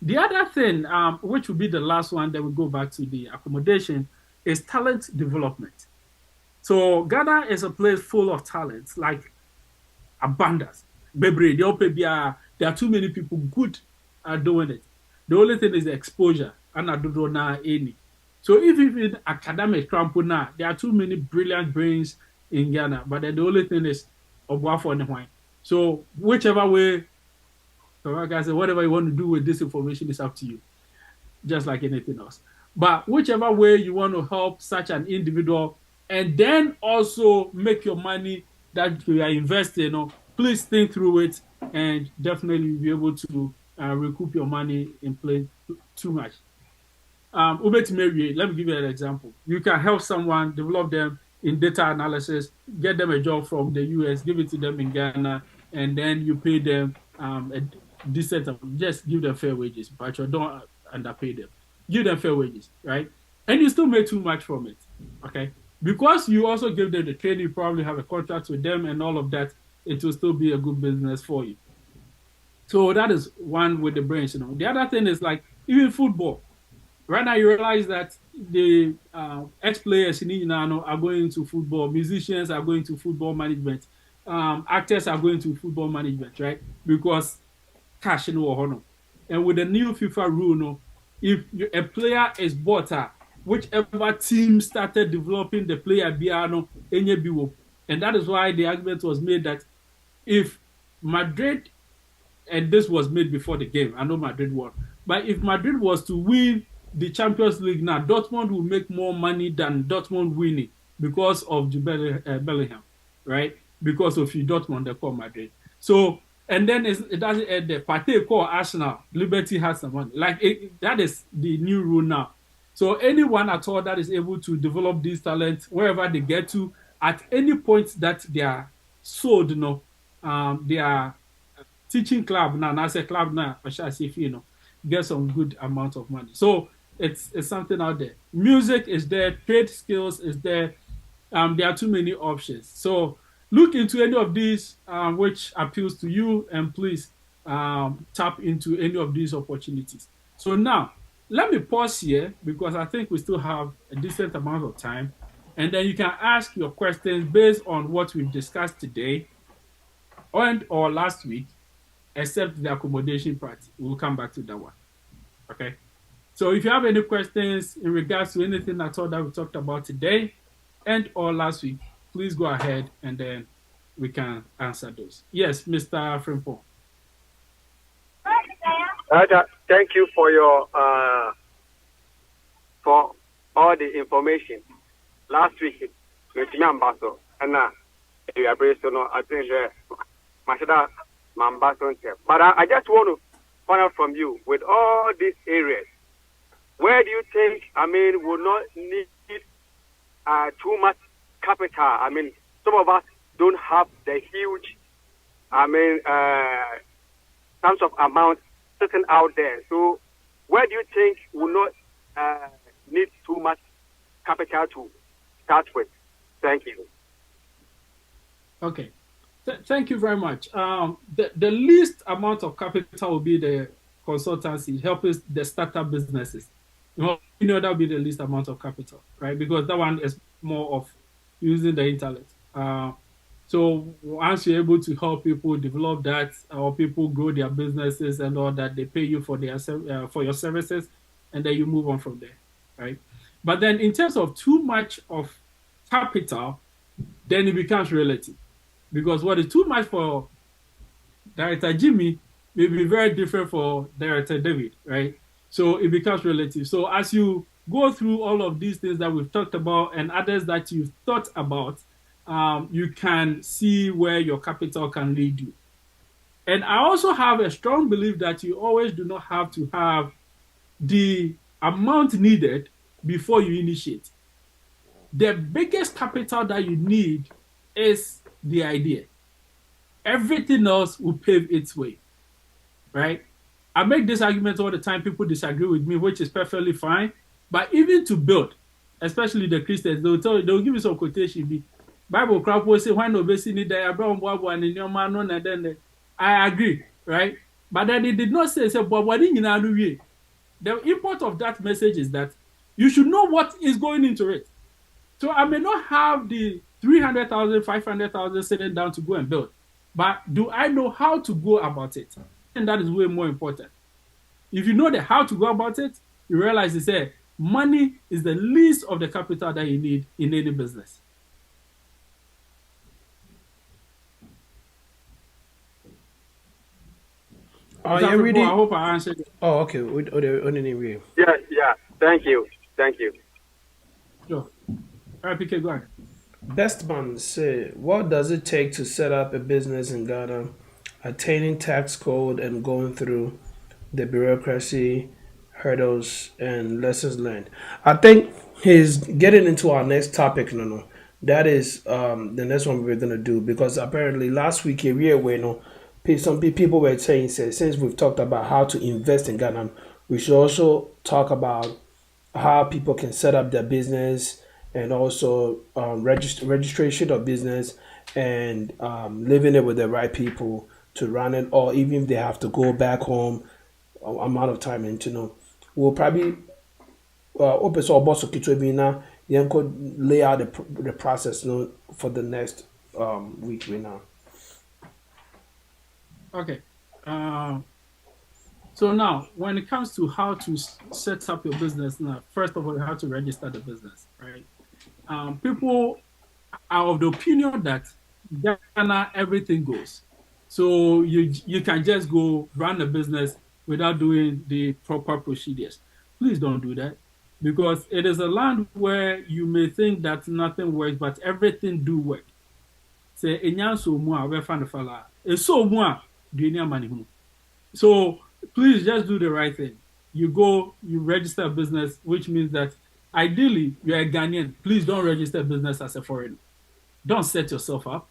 The other thing, which will be the last one, then we go back to the accommodation, is talent development. So Ghana is a place full of talents, like abundance. There are too many people good at doing it. The only thing is the exposure. So if in academic now, there are too many brilliant brains in Ghana, but then the only thing is so whichever way, whatever you want to do with this information is up to you, just like anything else. But whichever way you want to help such an individual and then also make your money that you are investing, please think through it and definitely be able to recoup your money in play too much. Let me give you an example. You can help someone, develop them in data analysis, get them a job from the US, give it to them in Ghana, and then you pay them a decent, just give them fair wages, but you don't underpay them. Give them fair wages, right? And you still make too much from it, okay? Because you also give them the training, you probably have a contract with them and all of that, it will still be a good business for you. So that is one with the brains, The other thing is like even football. Right now, you realize that the ex-players in Inano are going to football, musicians are going to football management, actors are going to football management, right? Because cash in honor. And with the new FIFA rule, if a player is bought, whichever team started developing the player, and that is why the argument was made that if Madrid, and this was made before the game, I know Madrid won, but if Madrid was to win the Champions League now, Dortmund will make more money than Dortmund winning because of Bellingham, right? Because of Dortmund, they call Madrid. So, and then it doesn't end there. Partey call Arsenal, Liberty has some money. That is the new rule now. So anyone at all that is able to develop these talents, wherever they get to, at any point that they are sold, they are teaching club now, and as a club now, I shall say, get some good amount of money. So it's something out there. Music is there, trade skills is there. There are too many options. So look into any of these which appeals to you, and please tap into any of these opportunities. So now, let me pause here because I think we still have a decent amount of time. And then you can ask your questions based on what we've discussed today or last week, except the accommodation part. We'll come back to that one. Okay? So if you have any questions in regards to anything at all that we talked about today and or last week, please go ahead and then we can answer those. Yes, Mr. Frimpong. Thank you for your for all the information. Last week, with Ambassador, and you are based on I think but I just want to find out from you with all these areas, where do you think will not need too much capital? Some of us don't have the huge terms of amount sitting out there. So where do you think will not need too much capital to start with? Thank you. Okay. Thank you very much. The least amount of capital will be the consultancy, helping the startup businesses. That will be the least amount of capital, right? Because that one is more of using the internet. So once you're able to help people develop that, or people grow their businesses and all that, they pay you for your services, and then you move on from there, right? But then in terms of too much of capital, then it becomes relative. Because what is too much for Director Jimmy may be very different for Director David, right? So it becomes relative. So as you go through all of these things that we've talked about and others that you've thought about, you can see where your capital can lead you. And I also have a strong belief that you always do not have to have the amount needed before you initiate. The biggest capital that you need is the idea. Everything else will pave its way, right? I make this argument all the time. People disagree with me, which is perfectly fine. But even to build, especially the Christians, they'll give you some quotation. Bible crap will say, when obviously need and then I agree, right? But then it did not say, the import of that message is that you should know what is going into it. So I may not have the 300,000, 500,000 sitting down to go and build, but do I know how to go about it? And that is way more important. If you know the how to go about it, you realize money is the least of the capital that you need in any business. Oh, yeah, really? I hope I answered it. Oh, okay. Yeah. Thank you. Sure. All right, PK, go ahead. Best man say, what does it take to set up a business in Ghana, attaining tax code and going through the bureaucracy, hurdles, and lessons learned? I think he's getting into our next topic, That is the next one we're gonna do, because apparently last week we some people were saying, say, since we've talked about how to invest in Ghana, we should also talk about how people can set up their business and also registration of business and living it with the right people to run it, or even if they have to go back home, amount of time and we'll probably open so boss kitwebina then could lay out the process for the next week right now. Okay. So now, when it comes to how to set up your business, now first of all, you have to register the business, right? People are of the opinion that Ghana everything goes, so you can just go run a business without doing the proper procedures. Please don't do that, because it is a land where you may think that nothing works, but everything do work. Say enyanso mu a we fan fala. So mu a dunia mani. So please just do the right thing. You go, you register a business, which means that ideally you're a Ghanaian. Please don't register a business as a foreigner. Don't set yourself up.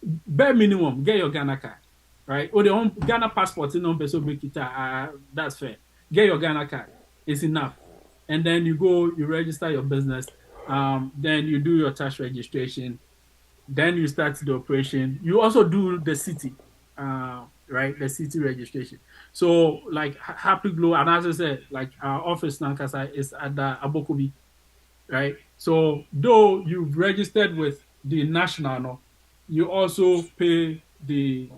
Bare minimum, get your Ghana card, right? Or the Ghana passport, that's fair. Get your Ghana card. It's enough. And then you go, you register your business. Then you do your tax registration. Then you start the operation. You also do the city, right? The city registration. So like Happy Glow, and as I said, like our office now is at the Abokobi, right? So though you've registered with the national, you also pay the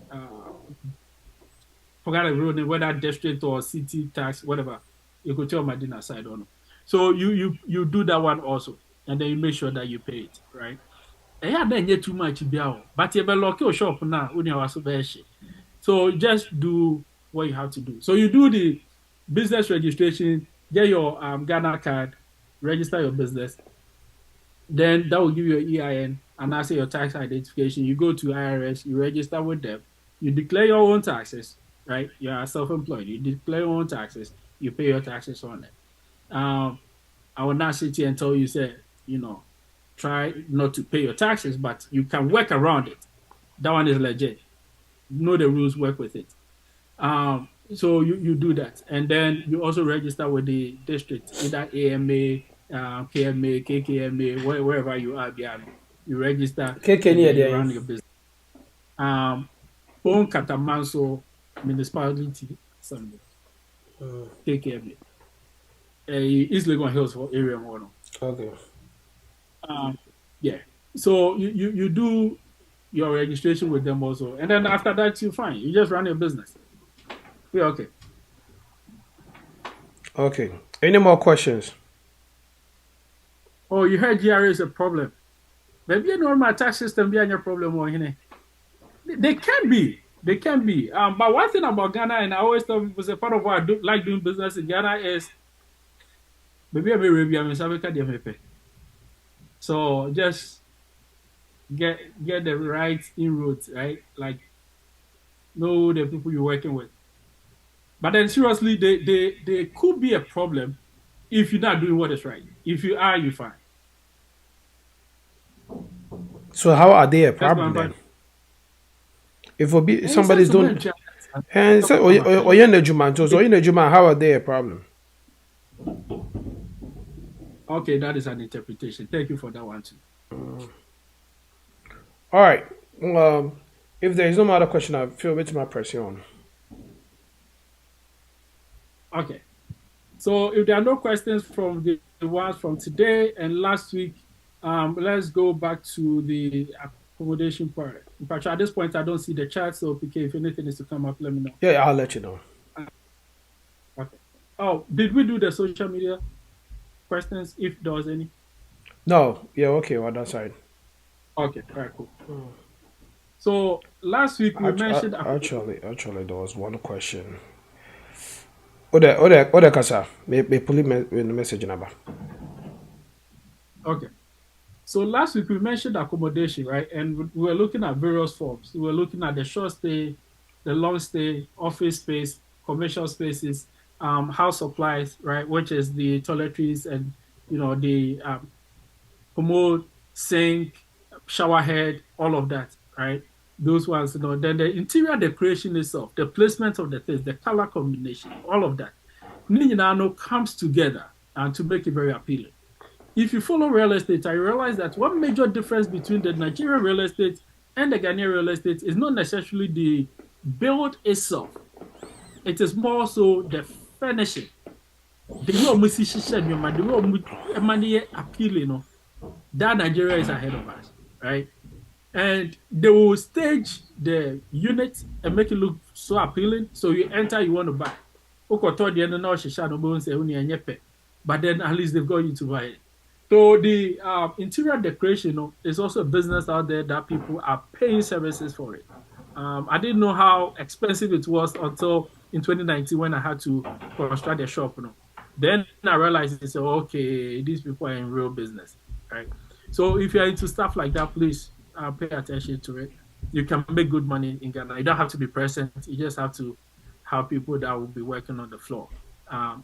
forgot the road, whether district or city tax, whatever. You could tell my dinner side on. So you do that one also, and then you make sure that you pay it, right? Yeah, then get too much bill, but you better lock your shop now when you are so bad. So just do what you have to do. So you do the business registration, get your Ghana card, register your business. Then that will give you your EIN and also your tax identification. You go to IRS, you register with them, you declare your own taxes, right? You are self-employed. You declare your own taxes, you pay your taxes on it. I will not sit here and tell you, say, try not to pay your taxes, but you can work around it. That one is legit. Know the rules, work with it. So you do that. And then you also register with the district, either AMA, KMA, KKMA, wherever you are, you register. KKMA, you run your business. Pon Katamanso Municipality Assembly. KKMA. East Legon Hills for area one. Okay. Yeah. So you do your registration with them also, and then after that you're fine. You just run your business. Yeah. Okay. Okay. Any more questions? Oh, you heard GRA is a problem. Maybe a normal tax system be a problem or They can be. They can be. But one thing about Ghana, and I always tell people, a part of why I like doing business in Ghana is maybe a bit. So just get the right inroads, right? Like know the people you're working with. But then seriously, they could be a problem if you're not doing what is right. If you are, you're fine. So how are they a problem then? If somebody's doing and so or you know how are they a problem? Okay, that is an interpretation. Thank you for that one too. All right. If there is no other question, I feel it's my pressure. Okay. So if there are no questions from the ones from today and last week, let's go back to the accommodation part. In fact, at this point, I don't see the chat, so PK, if anything is to come up, let me know. Yeah, I'll let you know. Okay. Oh, did we do the social media questions, if there was any? No. Yeah, okay, on that side. Okay, all right, cool. So last week we mentioned... Actually, there was one question. Ode kasa, me pull the message number. Okay. So last week we mentioned accommodation, right? And we were looking at various forms. We were looking at the short stay, the long stay, office space, commercial spaces, house supplies, right? Which is the toiletries and the commode, sink, shower head, all of that, right? those ones, then the interior decoration itself, the placement of the things, the color combination, all of that, comes together and to make it very appealing. If you follow real estate, I realize that one major difference between the Nigerian real estate and the Ghanaian real estate is not necessarily the build itself. It is more so the furnishing. The way money appealing, that Nigeria is ahead of us, right? And they will stage the unit and make it look so appealing. So you enter, you want to buy. But then at least they've got you to buy it. So the interior decoration is also a business out there that people are paying services for it. I didn't know how expensive it was until in 2019 when I had to construct a shop. Then I realized, okay, these people are in real business, right? So if you're into stuff like that, please pay attention to it. You can make good money in Ghana. You don't have to be present. You just have to have people that will be working on the floor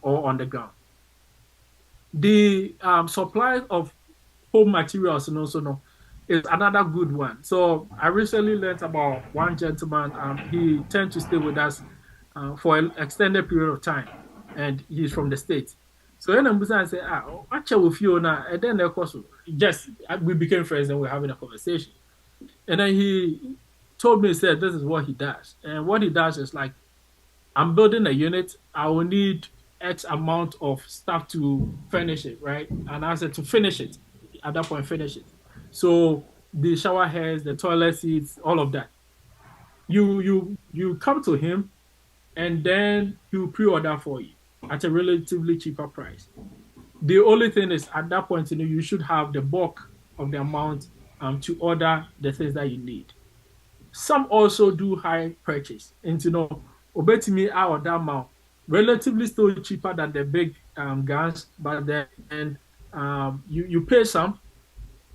or on the ground. The supply of home materials and also is another good one. So I recently learned about one gentleman. He tends to stay with us for an extended period of time, and he's from the States. So then I'm say, actually with Fiona, and then of course we became friends and we're having a conversation. And then he told me, he said, this is what he does. And what he does is like, I'm building a unit, I will need X amount of stuff to furnish it, right? And I said to finish it, at that point, finish it. So the shower heads, the toilet seats, all of that. You come to him and then he'll pre-order for you at a relatively cheaper price. The only thing is at that point, you should have the bulk of the amount to order the things that you need. Some also do high purchase. And obey me out that amount, relatively still cheaper than the big guns, but then you pay some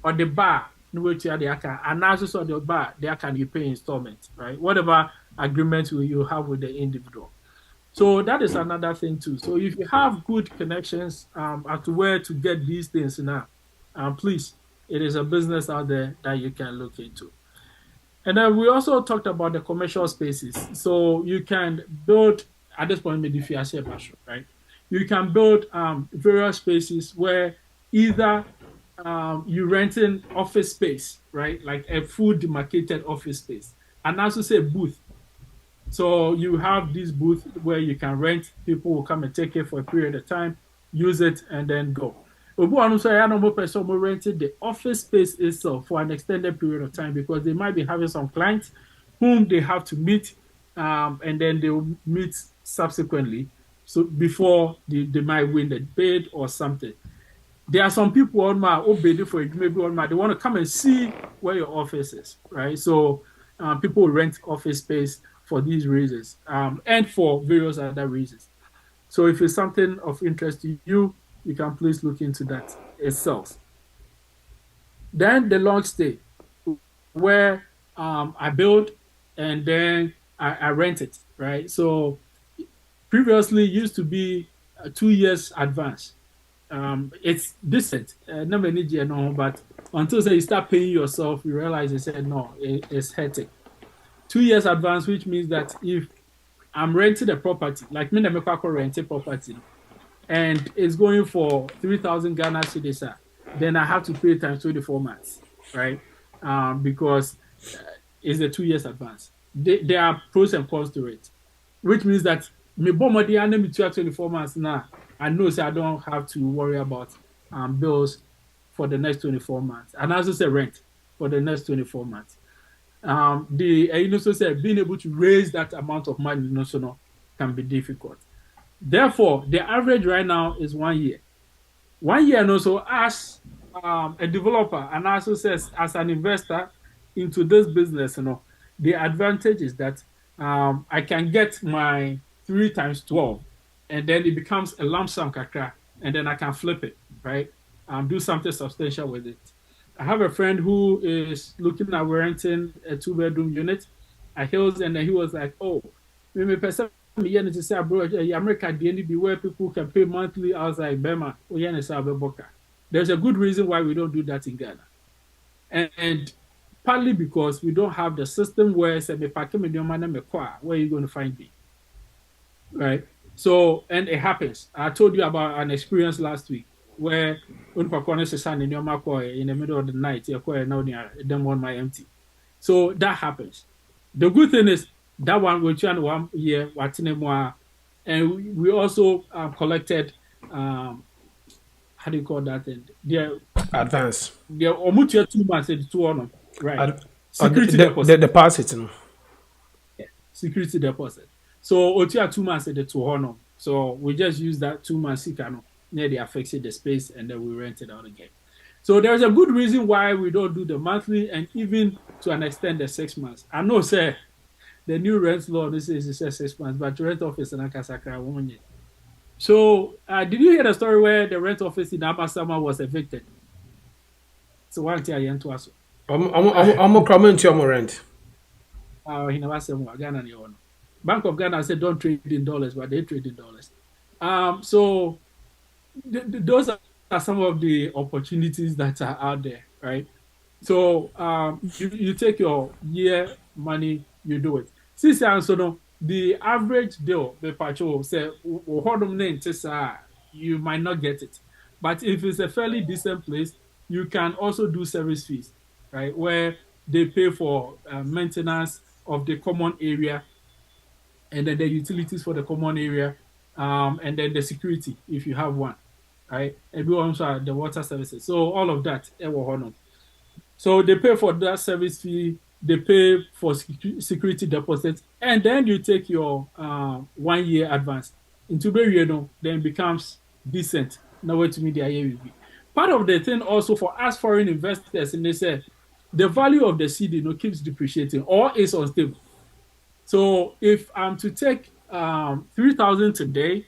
on the bar, and also on the bar, there can you pay installment, right? Whatever agreement you have with the individual. So that is another thing too. So if you have good connections as to where to get these things now, please, it is a business out there that you can look into. And then we also talked about the commercial spaces. So you can build, at this point, maybe if you are right? You can build various spaces where either you rent an office space, right? Like a full demarcated office space, and also say booth. So you have this booth where you can rent, people will come and take it for a period of time, use it, and then go. Rented the office space itself for an extended period of time because they might be having some clients whom they have to meet, and then they will meet subsequently. So before they might win the bid or something. There are some people on my bid for it, maybe on my they want to come and see where your office is, right? So people rent office space for these reasons, and for various other reasons. So if it's something of interest to you, you can please look into that itself. Then the long stay, where I build and then I rent it, right? So previously used to be 2 years advance. It's decent, never need you know, but until you start paying yourself, you realize they said no, it's hectic. 2 years advance, which means that if I'm renting a property, like me, I'm renting property, and it's going for 3,000 Ghana cedis, then I have to pay times 24 months, right? Because it's a 2 years advance. There are pros and cons to it, which means that me 24 months now, I know I don't have to worry about bills for the next 24 months, and as I say, rent for the next 24 months. You also said being able to raise that amount of money can be difficult. Therefore, the average right now is 1 year. 1 year, and also as a developer, and also says as an investor into this business, the advantage is that I can get my 3 times 12, and then it becomes a lump sum kakra, and then I can flip it, right? Do something substantial with it. I have a friend who is looking at renting a 2-bedroom unit at Hills, and then he was like, "Oh, me person me to say abroad, America be where people can pay monthly." I was like, "Bema, there's a good reason why we don't do that in Ghana." And partly because we don't have the system where say where are you going to find me, right? So, and it happens. I told you about an experience last week where when Pakwana Sasan in your in the middle of the night, you're now them on my empty. So that happens. The good thing is that one we try 1 year, and we also collected how do you call that thing? The Advance. almost 2 months at the 2 on right. Security the deposit. Yeah. Security deposit. So Otia 2 months at the 2 on. So we just use that 2 months near the affected the space and then we rent it out again. So there's a good reason why we don't do the monthly and even to an extent the 6 months. I know, sir, the new rent law this is 6 months, but rent office in Akasaka 1 year. So did you hear the story where the rent office in Abasama was evicted? So one thing I to us. I'm coming to your rent. He never said more. Ghana, Bank of Ghana said don't trade in dollars, but they trade in dollars. So those are some of the opportunities that are out there, right? So you take your year money, you do it. Since the average deal, the patrol say, you might not get it. But if it's a fairly decent place, you can also do service fees, right? Where they pay for maintenance of the common area and then the utilities for the common area and then the security, if you have one, right? And we also have the water services. So all of that, so they pay for that service fee, they pay for security deposits, and then you take your 1 year advance. Into then it becomes decent. Now wait to me the year will be. Part of the thing also for us foreign investors, and they say the value of the CD keeps depreciating or is unstable. So if I'm to take 3,000 today,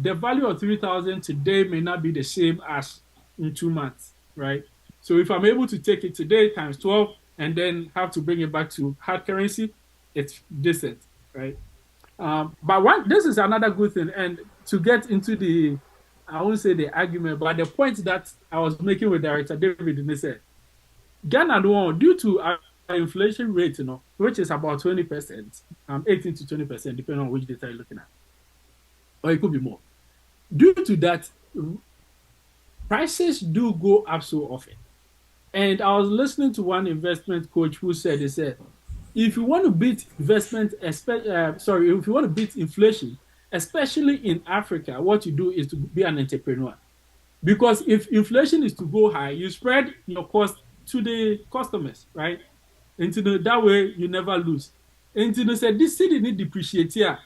the value of 3,000 today may not be the same as in 2 months, right? So if I'm able to take it today times 12 and then have to bring it back to hard currency, it's decent, right? But this is another good thing. And to get into the, I won't say the argument, but the point that I was making with Director David, and they said, Ghana, due to our inflation rate, which is about 20%, 18 to 20%, depending on which data you're looking at, or it could be more. Due to that, prices do go up so often. And I was listening to one investment coach who said, if you want to beat if you want to beat inflation, especially in Africa, what you do is to be an entrepreneur. Because if inflation is to go high, you spread your cost to the customers, right? And that way you never lose. And they said, this city need depreciate here.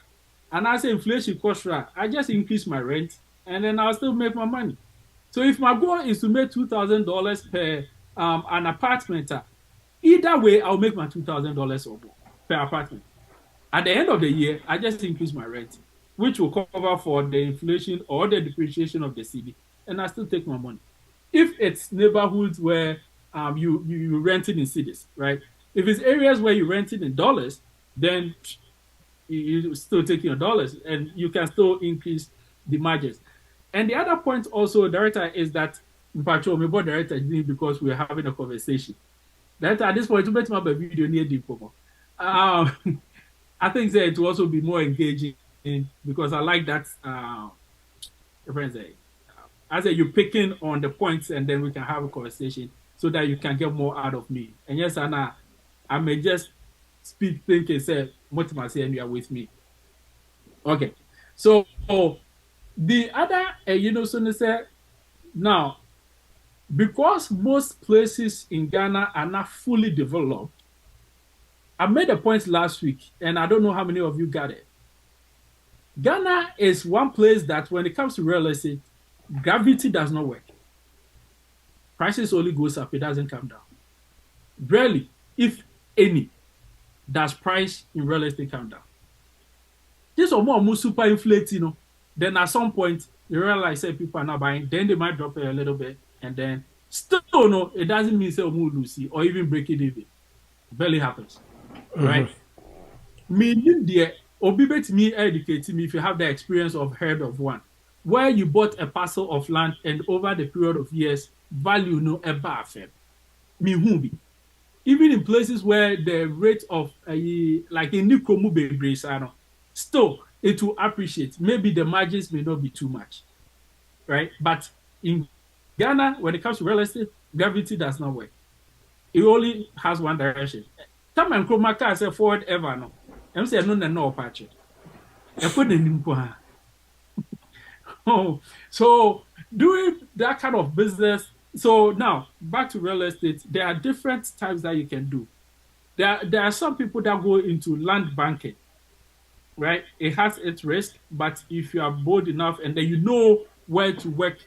And I say inflation cost right, I just increase my rent and then I'll still make my money. So if my goal is to make $2,000 per an apartment, either way, I'll make my $2,000 or more per apartment. At the end of the year, I just increase my rent, which will cover for the inflation or the depreciation of the city, and I still take my money. If it's neighborhoods where you renting in cities, right? If it's areas where you renting in dollars, then you still taking your dollars, and you can still increase the margins. And the other point also, Director, is that Director, because we're having a conversation. Director, at this point, to make my video near the I think that it will also be more engaging because I like that. I say you're picking on the points, and then we can have a conversation so that you can get more out of me. And yes, Anna, I may just speak, think, and say, what must say, and you are with me. Okay, so the other, so they say, now, because most places in Ghana are not fully developed, I made a point last week, and I don't know how many of you got it. Ghana is one place that when it comes to real estate, gravity does not work. Prices only goes up, it doesn't come down. Rarely, if any, does price in real estate come down. This or more super inflating, then at some point, you realize that people are not buying, then they might drop it a little bit, and then still, no, it doesn't mean say lose or even break it even. It barely happens, right? Meaning the obibet me educating me if you have the experience of heard of one, where you bought a parcel of land and over the period of years, value no ever affect. Me who be. even in places where the rate of like in Nikromu Bebresa, still it will appreciate. Maybe the margins may not be too much, right? But in Ghana, when it comes to real estate, gravity does not work. It only has one direction. Time and chroma car say forward ever no. I'm saying no patch. Oh, so doing that kind of business. So now back to real estate, there are different types that you can do. There are some people that go into land banking, right? It has its risk, but if you are bold enough and then you know where to work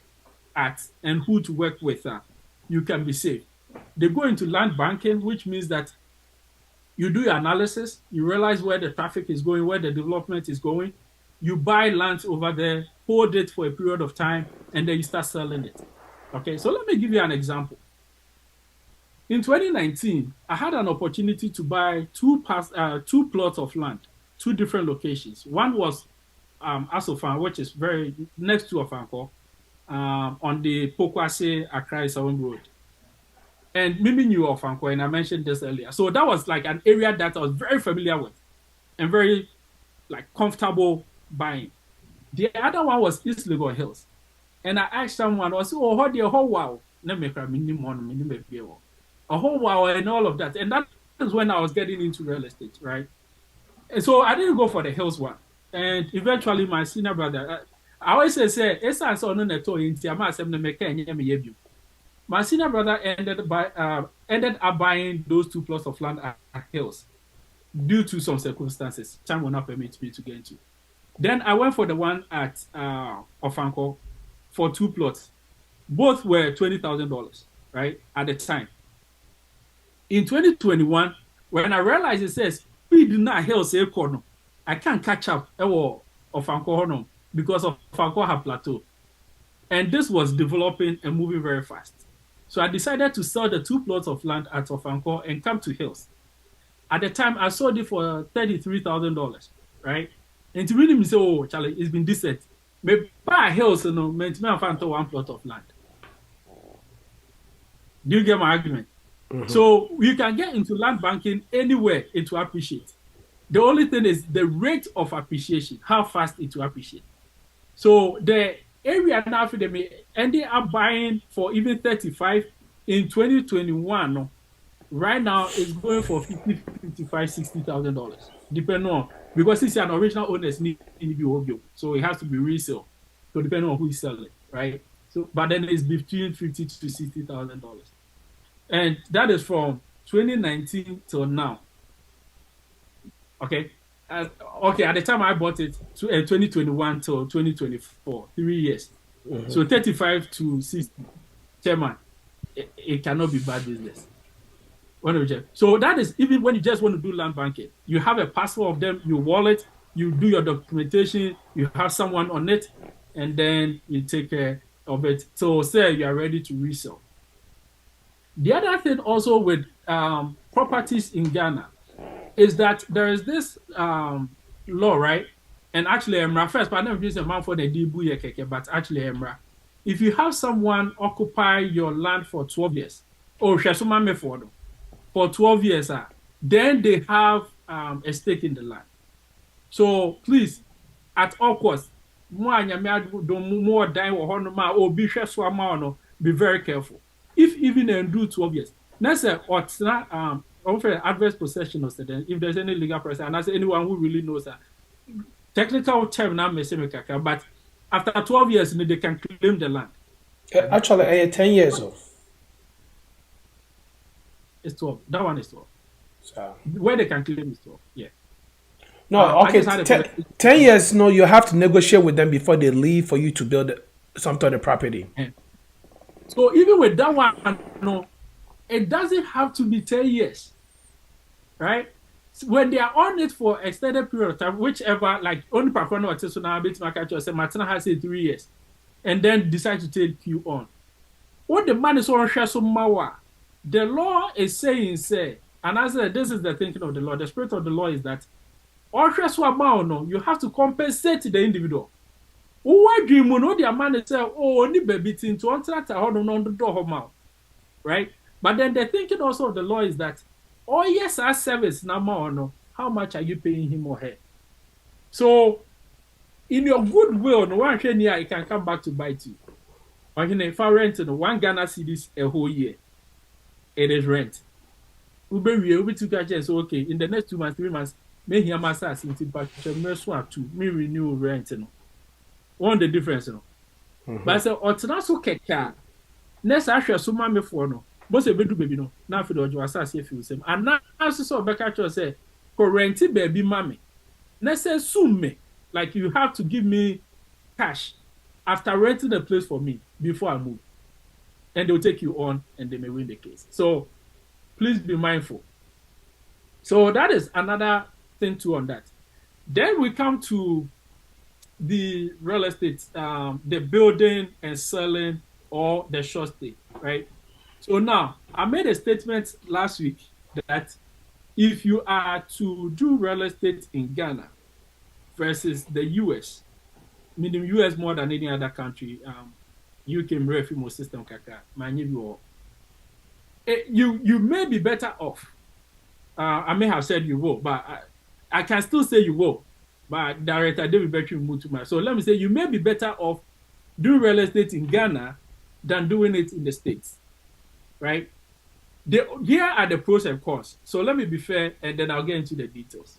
at and who to work with, you can be safe. They go into land banking, which means that you do your analysis, you realize where the traffic is going, where the development is going, you buy land over there, hold it for a period of time, and then you start selling it. Okay, so let me give you an example. In 2019, I had an opportunity to buy two plots of land, two different locations. One was Asofan, which is very next to Ofanko, on the Pokwase Accra Isawon Road. And Mimi knew Ofanko, and I mentioned this earlier. So that was like an area that I was very familiar with and very like comfortable buying. The other one was East Legon Hills. And I asked someone, I said, oh, how do you, how wow? A whole wow and all of that. And that is when I was getting into real estate, right? And so I didn't go for the hills one. And eventually my senior brother, I always say, my senior brother ended up buying those two plots of land at hills due to some circumstances. Time will not permit me to get into. Then I went for the one at Ofanko for two plots. Both were $20,000, right, at the time. In 2021, when I realized it says, we do not heal say corner, I can't catch up of Ofanko because of Ofanko have plateau. And this was developing and moving very fast. So I decided to sell the two plots of land at Ofanko and come to Hills. At the time, I sold it for $33,000, right? And to really me say, oh, Charlie, it's been decent. Maybe buy Hills, meant me find one plot of land. Do you get my argument? Mm-hmm. So you can get into land banking anywhere it will appreciate. The only thing is the rate of appreciation, how fast it will appreciate. So the area now for them ended up buying for even 35 in 2021. Right now it's going for $50,000, $55,000, $60,000, depending on, because it's an original owner's need in the so it has to be resale. So depending on who is selling, right? So but then it's between $50,000 to $60,000. And that is from 2019 till now. Okay. Okay, at the time I bought it, 2021 till 2024, 3 years. Mm-hmm. So 35 to 60, chairman, it cannot be bad business. So that is even when you just want to do land banking. You have a password of them, you wallet, you do your documentation, you have someone on it, and then you take care of it. So say you are ready to resell. The other thing also with properties in Ghana is that there is this law, right? And actually, Emra first, but I never used a man for the Dibu Yekeke, but actually, Emra, if you have someone occupy your land for 12 years, or for 12 years, then they have a stake in the land. So please, at all costs, be very careful. If even they do 12 years, that's adverse possession of certain, if there's any legal person, and that's anyone who really knows that. Technical term now may say, but after 12 years, they can claim the land. Actually, 10 years old. It's 12. That one is 12. So. Where they can claim is 12. Yeah. No, okay. 10 years, no, you have to negotiate with them before they leave for you to build some sort of property. Yeah. So even with that one, no, it doesn't have to be 10 years, right? When they are on it for extended period of time, whichever, like only Pakwano or Tesona, Bitmakacho, say Martina has 3 years, and then decide to take you on. What the man is on Shasomawa, the law is saying, and I said, this is the thinking of the law. The spirit of the law is that you have to compensate the individual. Why do you know the man say, oh, only baby to right? But then the thinking also of the law is that, oh yes, our service number or no, how much are you paying him or her? So in your goodwill, no one can it can come back to bite you. But if I rent one Ghana cedis a whole year, it is rent. We took a chance, okay, in the next 2 months, 3 months, may hear my sass into back to me renew rent. One the difference, But I said, or so keka. Next, I shall so me for no. Most of baby no. Now for the Joasa if you say, and now so back at you say, correnti baby mommy. Next, say soon me. Like you have to give me cash after renting a place for me before I move. And they'll take you on and they may win the case. So please be mindful. So that is another thing too on that. Then we come to the real estate, the building and selling or the short stay, right? So now I made a statement last week that if you are to do real estate in Ghana versus the US, meaning US more than any other country, UK refimo system kaka, you may be better off. I may have said you will, but I can still say you will. But Director David Bertrand moved to my. So let me say you may be better off doing real estate in Ghana than doing it in the States, right? Here are the pros and cons. So let me be fair, and then I'll get into the details.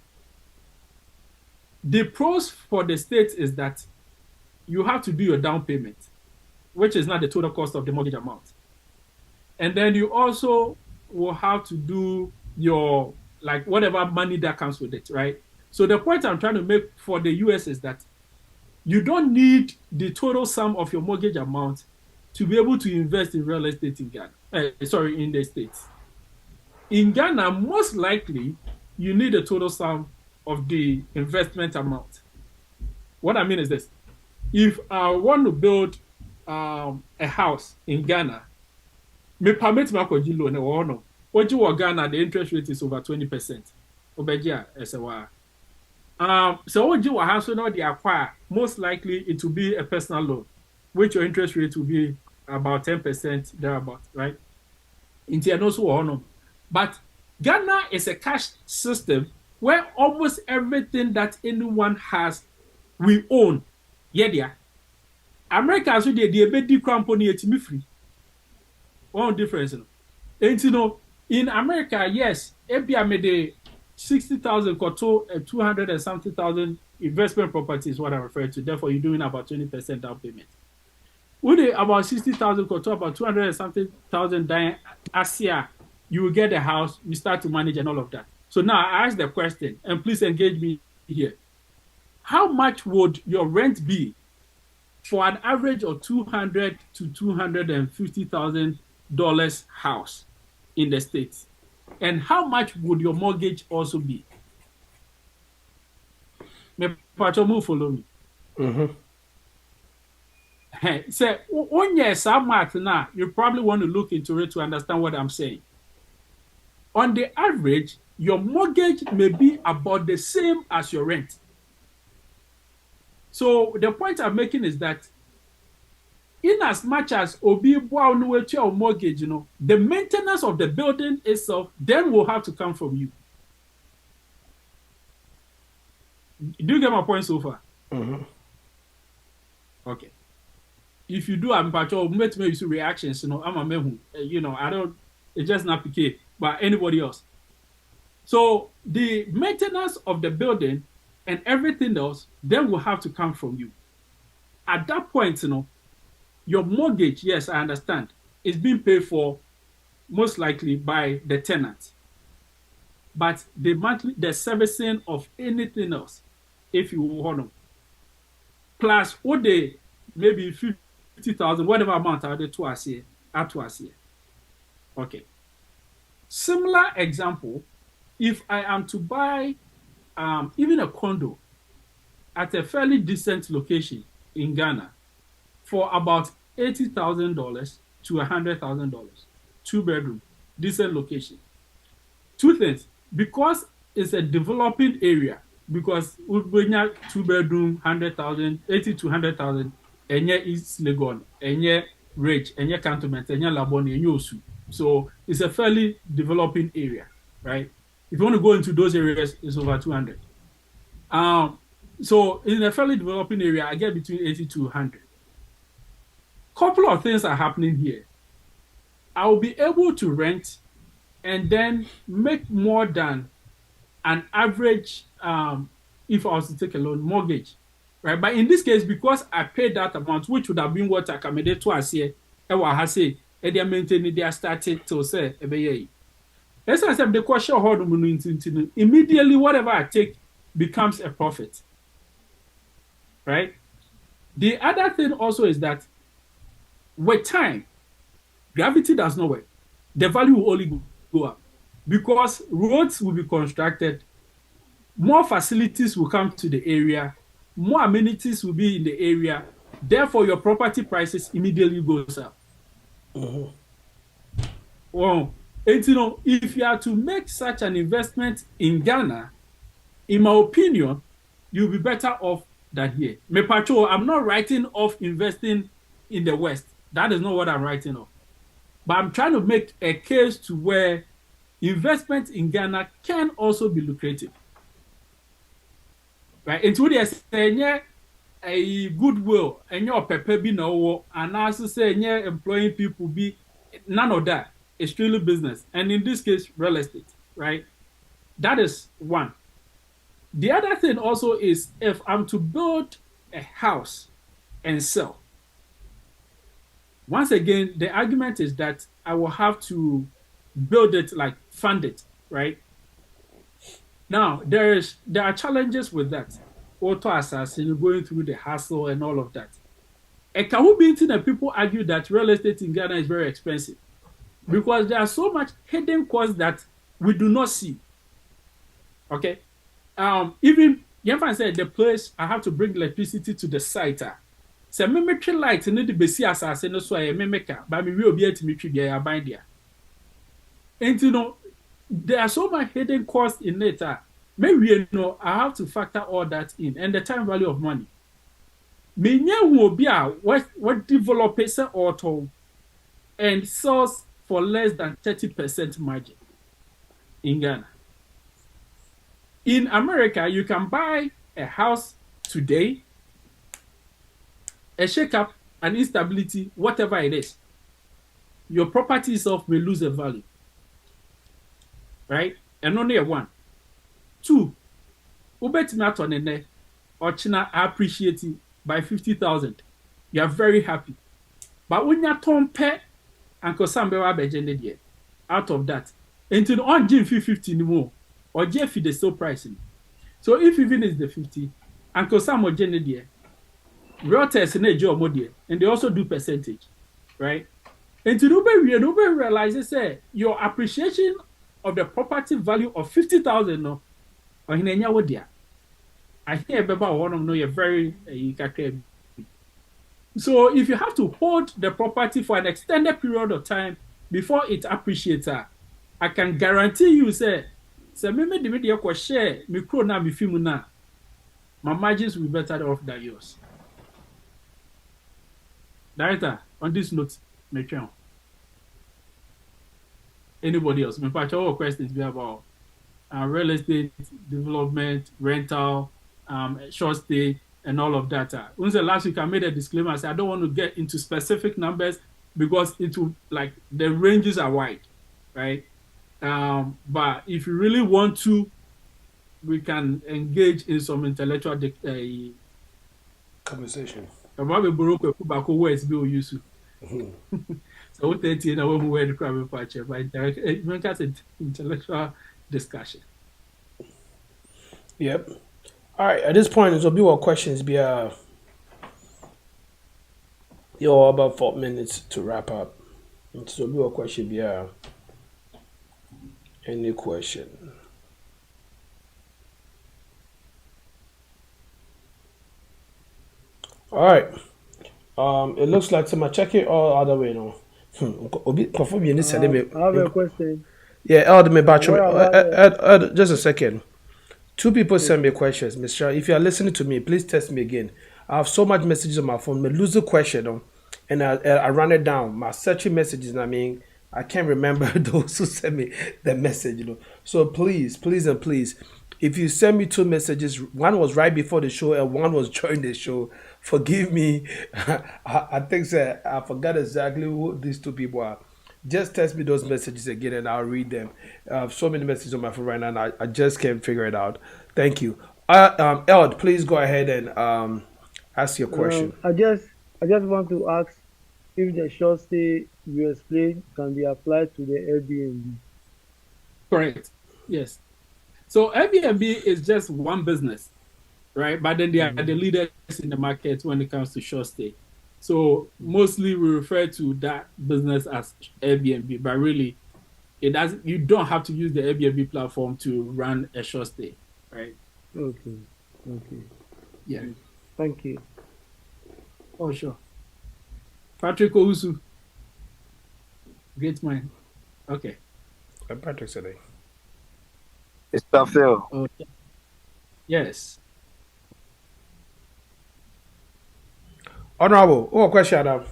The pros for the States is that you have to do your down payment, which is not the total cost of the mortgage amount. And then you also will have to do your, like, whatever money that comes with it, right? So the point I'm trying to make for the US is that you don't need the total sum of your mortgage amount to be able to invest in real estate in Ghana. In the States. In Ghana, most likely, you need a total sum of the investment amount. What I mean is this. If I want to build a house in Ghana, me permit my loan or no. What you want Ghana, the interest rate is over 20%. So what you have to know the acquire, most likely it will be a personal loan, which your interest rate will be about 10% thereabout, right? But Ghana is a cash system where almost everything that anyone has, we own. Yeah. America also the bedi company etimi free. One difference. And in America, yes, ebia made 60,000 koto 200 and something thousand investment property is what I refer to. Therefore, you're doing about 20% down payment. With about 60,000 koto, about 200 and something thousand Asia, you will get a house, you start to manage and all of that. So now I ask the question, and please engage me here. How much would your rent be for an average of $200,000 to $250,000 house in the States? And how much would your mortgage also be? May Pacho follow me. So, on your math now, you probably want to look into it to understand what I'm saying. On the average, your mortgage may be about the same as your rent. So the point I'm making is that in as much as Obi Bwa mortgage, the maintenance of the building itself then will have to come from you. Do you get my point so far? Okay. If you do, I'm maybe use reactions, I'm a mehu. I don't, it's just not PK, but anybody else. So the maintenance of the building and everything else then will have to come from you. At that point, your mortgage, yes, I understand, is being paid for most likely by the tenant. But the servicing of anything else, if you want to, plus what they maybe 50,000, whatever amount are they to us here. Okay. Similar example, if I am to buy even a condo at a fairly decent location in Ghana for about $80,000 to $100,000, 2-bedroom, decent location. Two things, because it's a developing area, because when you 2-bedroom, 100,000, 80 to 100,000, and East Legon, and Ridge, and Cantonment, and Laboni, and Yosu. So it's a fairly developing area, right? If you want to go into those areas, it's over 200. So in a fairly developing area, I get between 80 to 100. Couple of things are happening here. I will be able to rent and then make more than an average, if I was to take a loan mortgage, right? But in this case, because I paid that amount, which would have been what I accommodate to us here, I say, and they maintain they are started to say, as I said, the question immediately whatever I take becomes a profit, right? The other thing also is that with time, gravity does not work. The value will only go up because roads will be constructed, more facilities will come to the area, more amenities will be in the area. Therefore, your property prices immediately goes up. Well, and if you are to make such an investment in Ghana, in my opinion, you'll be better off than here. I'm not writing off investing in the West. That is not what I'm writing off. But I'm trying to make a case to where investment in Ghana can also be lucrative. Right? Into the say a goodwill and your pepper be no and also say employing people be none of that. It's really business. And in this case, real estate, right? That is one. The other thing also is if I'm to build a house and sell, once again, the argument is that I will have to build it, like fund it, right? Now, there are challenges with that. Auto assassin, going through the hassle and all of that. And can we be into that people argue that real estate in Ghana is very expensive? Because there are so much hidden costs that we do not see. Okay? Even, Yemfan said, the place, I have to bring electricity to the site. So me light need to be see assassin no so I make but me will be able to meet you bind there. And there are so much hidden costs in it. Maybe I have to factor all that in and the time value of money. Me will be what developers auto and sells for less than 30% margin in Ghana. In America, you can buy a house today, a shake-up, an instability, whatever it is. Your property itself may lose a value. Right? And only one. Two, Ubetimatonene or China appreciate it by 50,000. You are very happy. But when you turn pet and Kosambewa Bejende out of that, until on Jim 50 more, or Jeff the still pricing. So if even is the 50, and Kosamo Jenny, realtors in a job model, and they also do percentage, right? And to nobody realizes say your appreciation of the property value of 50,000 no, or in any way I hear about one of them you're very so if you have to hold the property for an extended period of time before it appreciates, I can guarantee you say maybe the media could share me crow na me film na my margins will be better off than yours. Director, on this note, make sure. Anybody else? My particular questions be about real estate development, rental, short stay, and all of that. Last week I made a disclaimer. I said I don't want to get into specific numbers because it will like the ranges are wide, right? But if you really want to, we can engage in some intellectual conversation. About the Baroque Kubako words be used to. So what 13 I won't wear the crab patch, but intellectual discussion. Yep. All right. At this point, there'll be more questions. Be you're about 4 minutes to wrap up. So be a question. Be any question. All right. It looks like some check it all other way now. I have a question. Yeah, just a second. Two people send me questions, Mr. If you are listening to me, please test me again. I have so much messages on my phone. I lose the question, and I run it down. My searching messages, I I can't remember those who sent me the message, So please, if you send me two messages, one was right before the show and one was during the show, forgive me. I think I forgot exactly who these two people are. Just text me those messages again and I'll read them. I have so many messages on my phone right now and I just can't figure it out. Thank you. Eld, please go ahead and ask your question. I just want to ask if the short stay you explained can be applied to the Airbnb. Correct. Yes. So Airbnb is just one business, right? But then they are the leaders in the market when it comes to short stay. So mostly we refer to that business as Airbnb, but really you don't have to use the Airbnb platform to run a short stay, right? Okay. Yeah. Thank you. Oh, sure. Patrick Owusu. Great mind. Okay. Patrick said it. Mr. Phil. Okay. Yes. Honorable, what question Adam?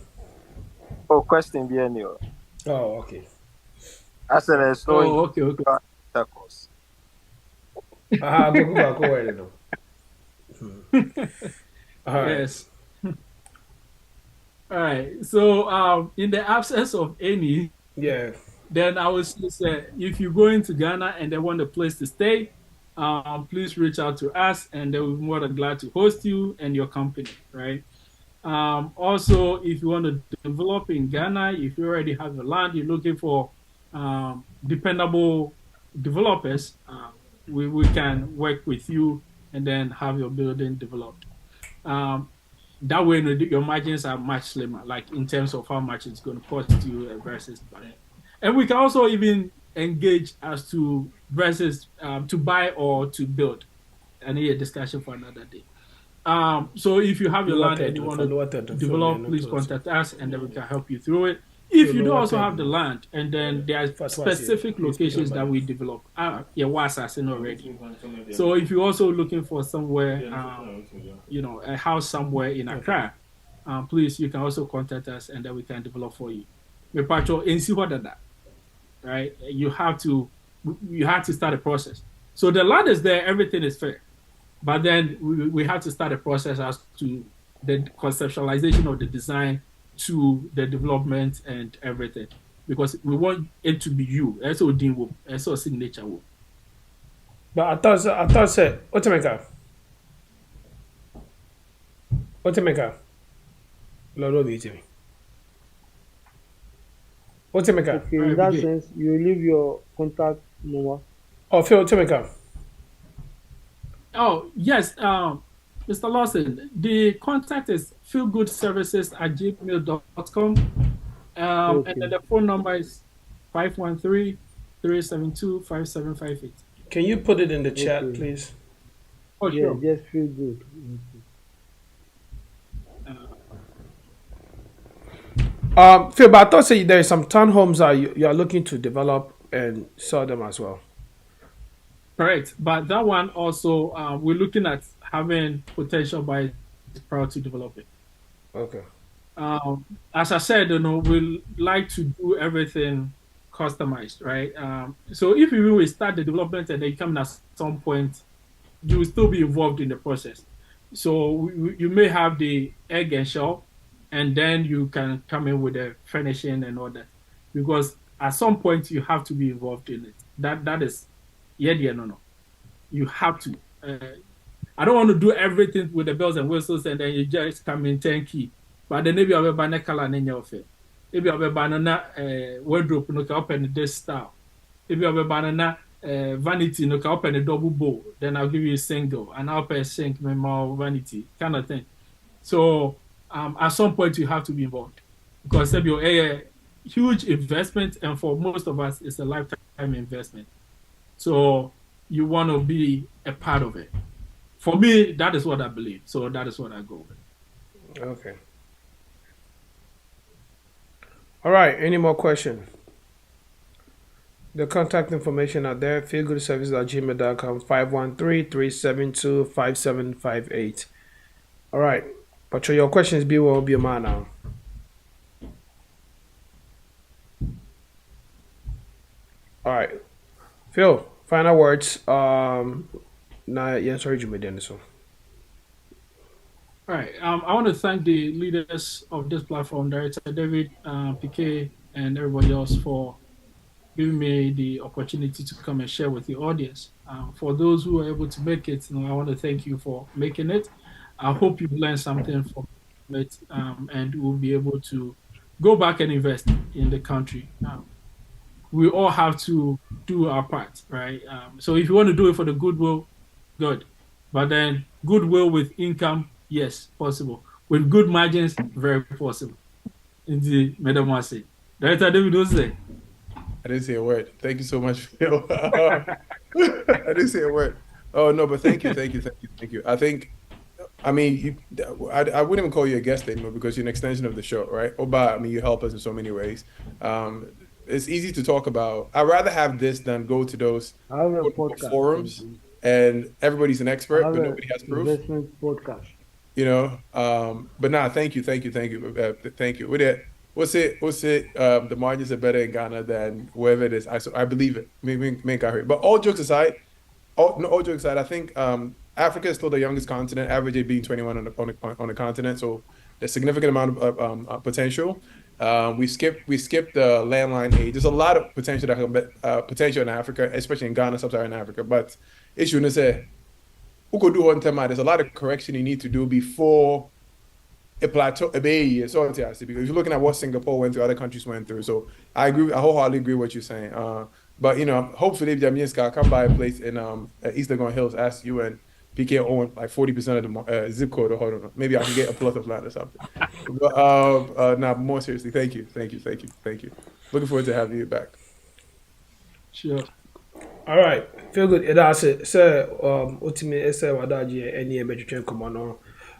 Oh, question bien yo. Oh, okay. I said I saw okay. tacos. Go back over All right. Yes. All right. So, in the absence of any, then I would say if you go into Ghana and they want a place to stay, please reach out to us, and they will be more than glad to host you and your company, right? Also, if you want to develop in Ghana, if you already have the land, you're looking for dependable developers, we can work with you and then have your building developed. That way, your margins are much slimmer, like in terms of how much it's going to cost you versus buying. And we can also even engage as to versus to buy or to build. And a discussion for another day. So if you have your land and you want to develop, please contact us and then we can help you through it. If you do also have the land and then there are specific locations that we develop, was already. So if you're also looking for somewhere, a house somewhere in Accra, please, you can also contact us and then we can develop for you. Right? You have to start a process. So the land is there, everything is fair. But then we have to start a process as to the conceptualization of the design to the development and everything. Because we want it to be you. That's all Dean that's all signature. But I thought said Otemeka. Lord be to me. Otemeka. Okay, in that sense, you leave your contact number. Oh, Phil Otemeka. Oh, yes, Mr. Lawson, the contact is feelgoodservices@gmail.com. And then the phone number is 513-372-5758. Can you put it in the chat, please? Oh, sure. Yeah, just feel good. Phil, but I thought there is some townhomes you are looking to develop and sell them as well. Correct, but that one also we're looking at having potential buyers prior to develop it. Okay. As I said, we like to do everything customized, right? So if you will start the development and then come at some point, you will still be involved in the process. So you may have the egg and shell, and then you can come in with the furnishing and all that, because at some point you have to be involved in it. That is. No. You have to. I don't want to do everything with the bells and whistles and then you just come in turnkey. But then maybe I'll be a color in your face. Maybe I'll be banana wardrobe no can open this style. Maybe I'll be banana vanity no can open a double bow. Then I'll give you a single and I'll pay a sink with more vanity kind of thing. So at some point you have to be involved because it'll be a huge investment, and for most of us it's a lifetime investment. So you want to be a part of it. For me, that is what I believe. So that is what I go with. Okay. All right. Any more questions? The contact information are there. feelgoodservice@gmail.com, 513-372-5758. All right. But your questions will be a man now. All right. Phil, final words. Now, yeah, sorry, Jimmy Denison. All right. I want to thank the leaders of this platform, Director David, PK, and everybody else for giving me the opportunity to come and share with the audience. For those who are able to make it, I want to thank you for making it. I hope you learned something from it, and we'll be able to go back and invest in the country. We all have to do our part, right? So if you want to do it for the goodwill, good. But then goodwill with income, yes, possible. With good margins, very possible. Indeed, Madam Wasi. Director David Ose. I didn't say a word. Thank you so much, Phil. I didn't say a word. Oh no, but thank you. I think, I mean, I wouldn't even call you a guest anymore because you're an extension of the show, right? Oba, I mean, you help us in so many ways. It's easy to talk about. I'd rather have this than go to those forums and everybody's an expert, but nobody has proof. Investment podcast. You know, but nah, thank you. Thank you. With it. What's it? The margins are better in Ghana than wherever it is. I believe it. Make I heard. But all jokes aside, I think Africa is still the youngest continent, average age being 21 on the continent. So there's a significant amount of potential. We skipped the landline age. There's a lot of potential in Africa, especially in Ghana, sub-Saharan Africa. But issue is say, who could do one time? There's a lot of correction you need to do before a plateau, because you're looking at what Singapore went through, other countries went through. So I wholeheartedly agree with what you're saying. But you know, hopefully Jamaica come by a place in East Legon Hills, ask you and PK own like 40% of the zip code, or hold on, maybe I can get a plot of land or something. But now, more seriously, thank you. Looking forward to having you back. Sure. All right, feel good. That's it. So, ultimately, wadaji any emergency come on.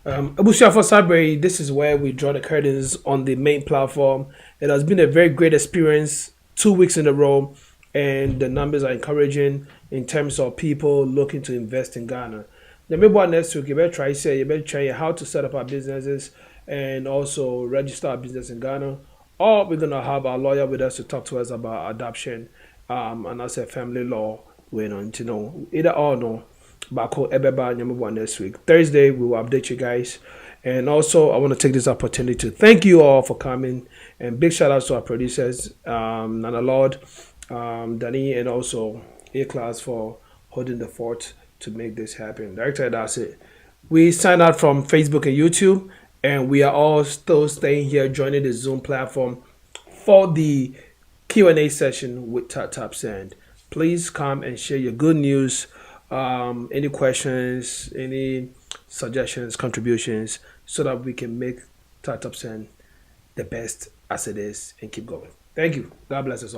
Abusia for Sabri, this is where we draw the curtains on the main platform. It has been a very great experience, 2 weeks in a row, and the numbers are encouraging in terms of people looking to invest in Ghana. The maybe one next week, you better try how to set up our businesses and also register our business in Ghana. Or we're gonna have our lawyer with us to talk to us about adoption, and as a family law. We know, either or no. Bako Ebeba Nyamubwa next week. Thursday, we will update you guys. And also, I want to take this opportunity to thank you all for coming. And big shout outs to our producers, Nana Lord, Danny, and also A-Class for holding the fort to make this happen. Director, that's it. We signed out from Facebook and YouTube, and we are all still staying here, joining the Zoom platform for the Q&A session with Tap Sand. Please come and share your good news. Any questions, any suggestions, contributions, so that we can make Startup Send the best as it is and keep going. Thank you. God bless us all.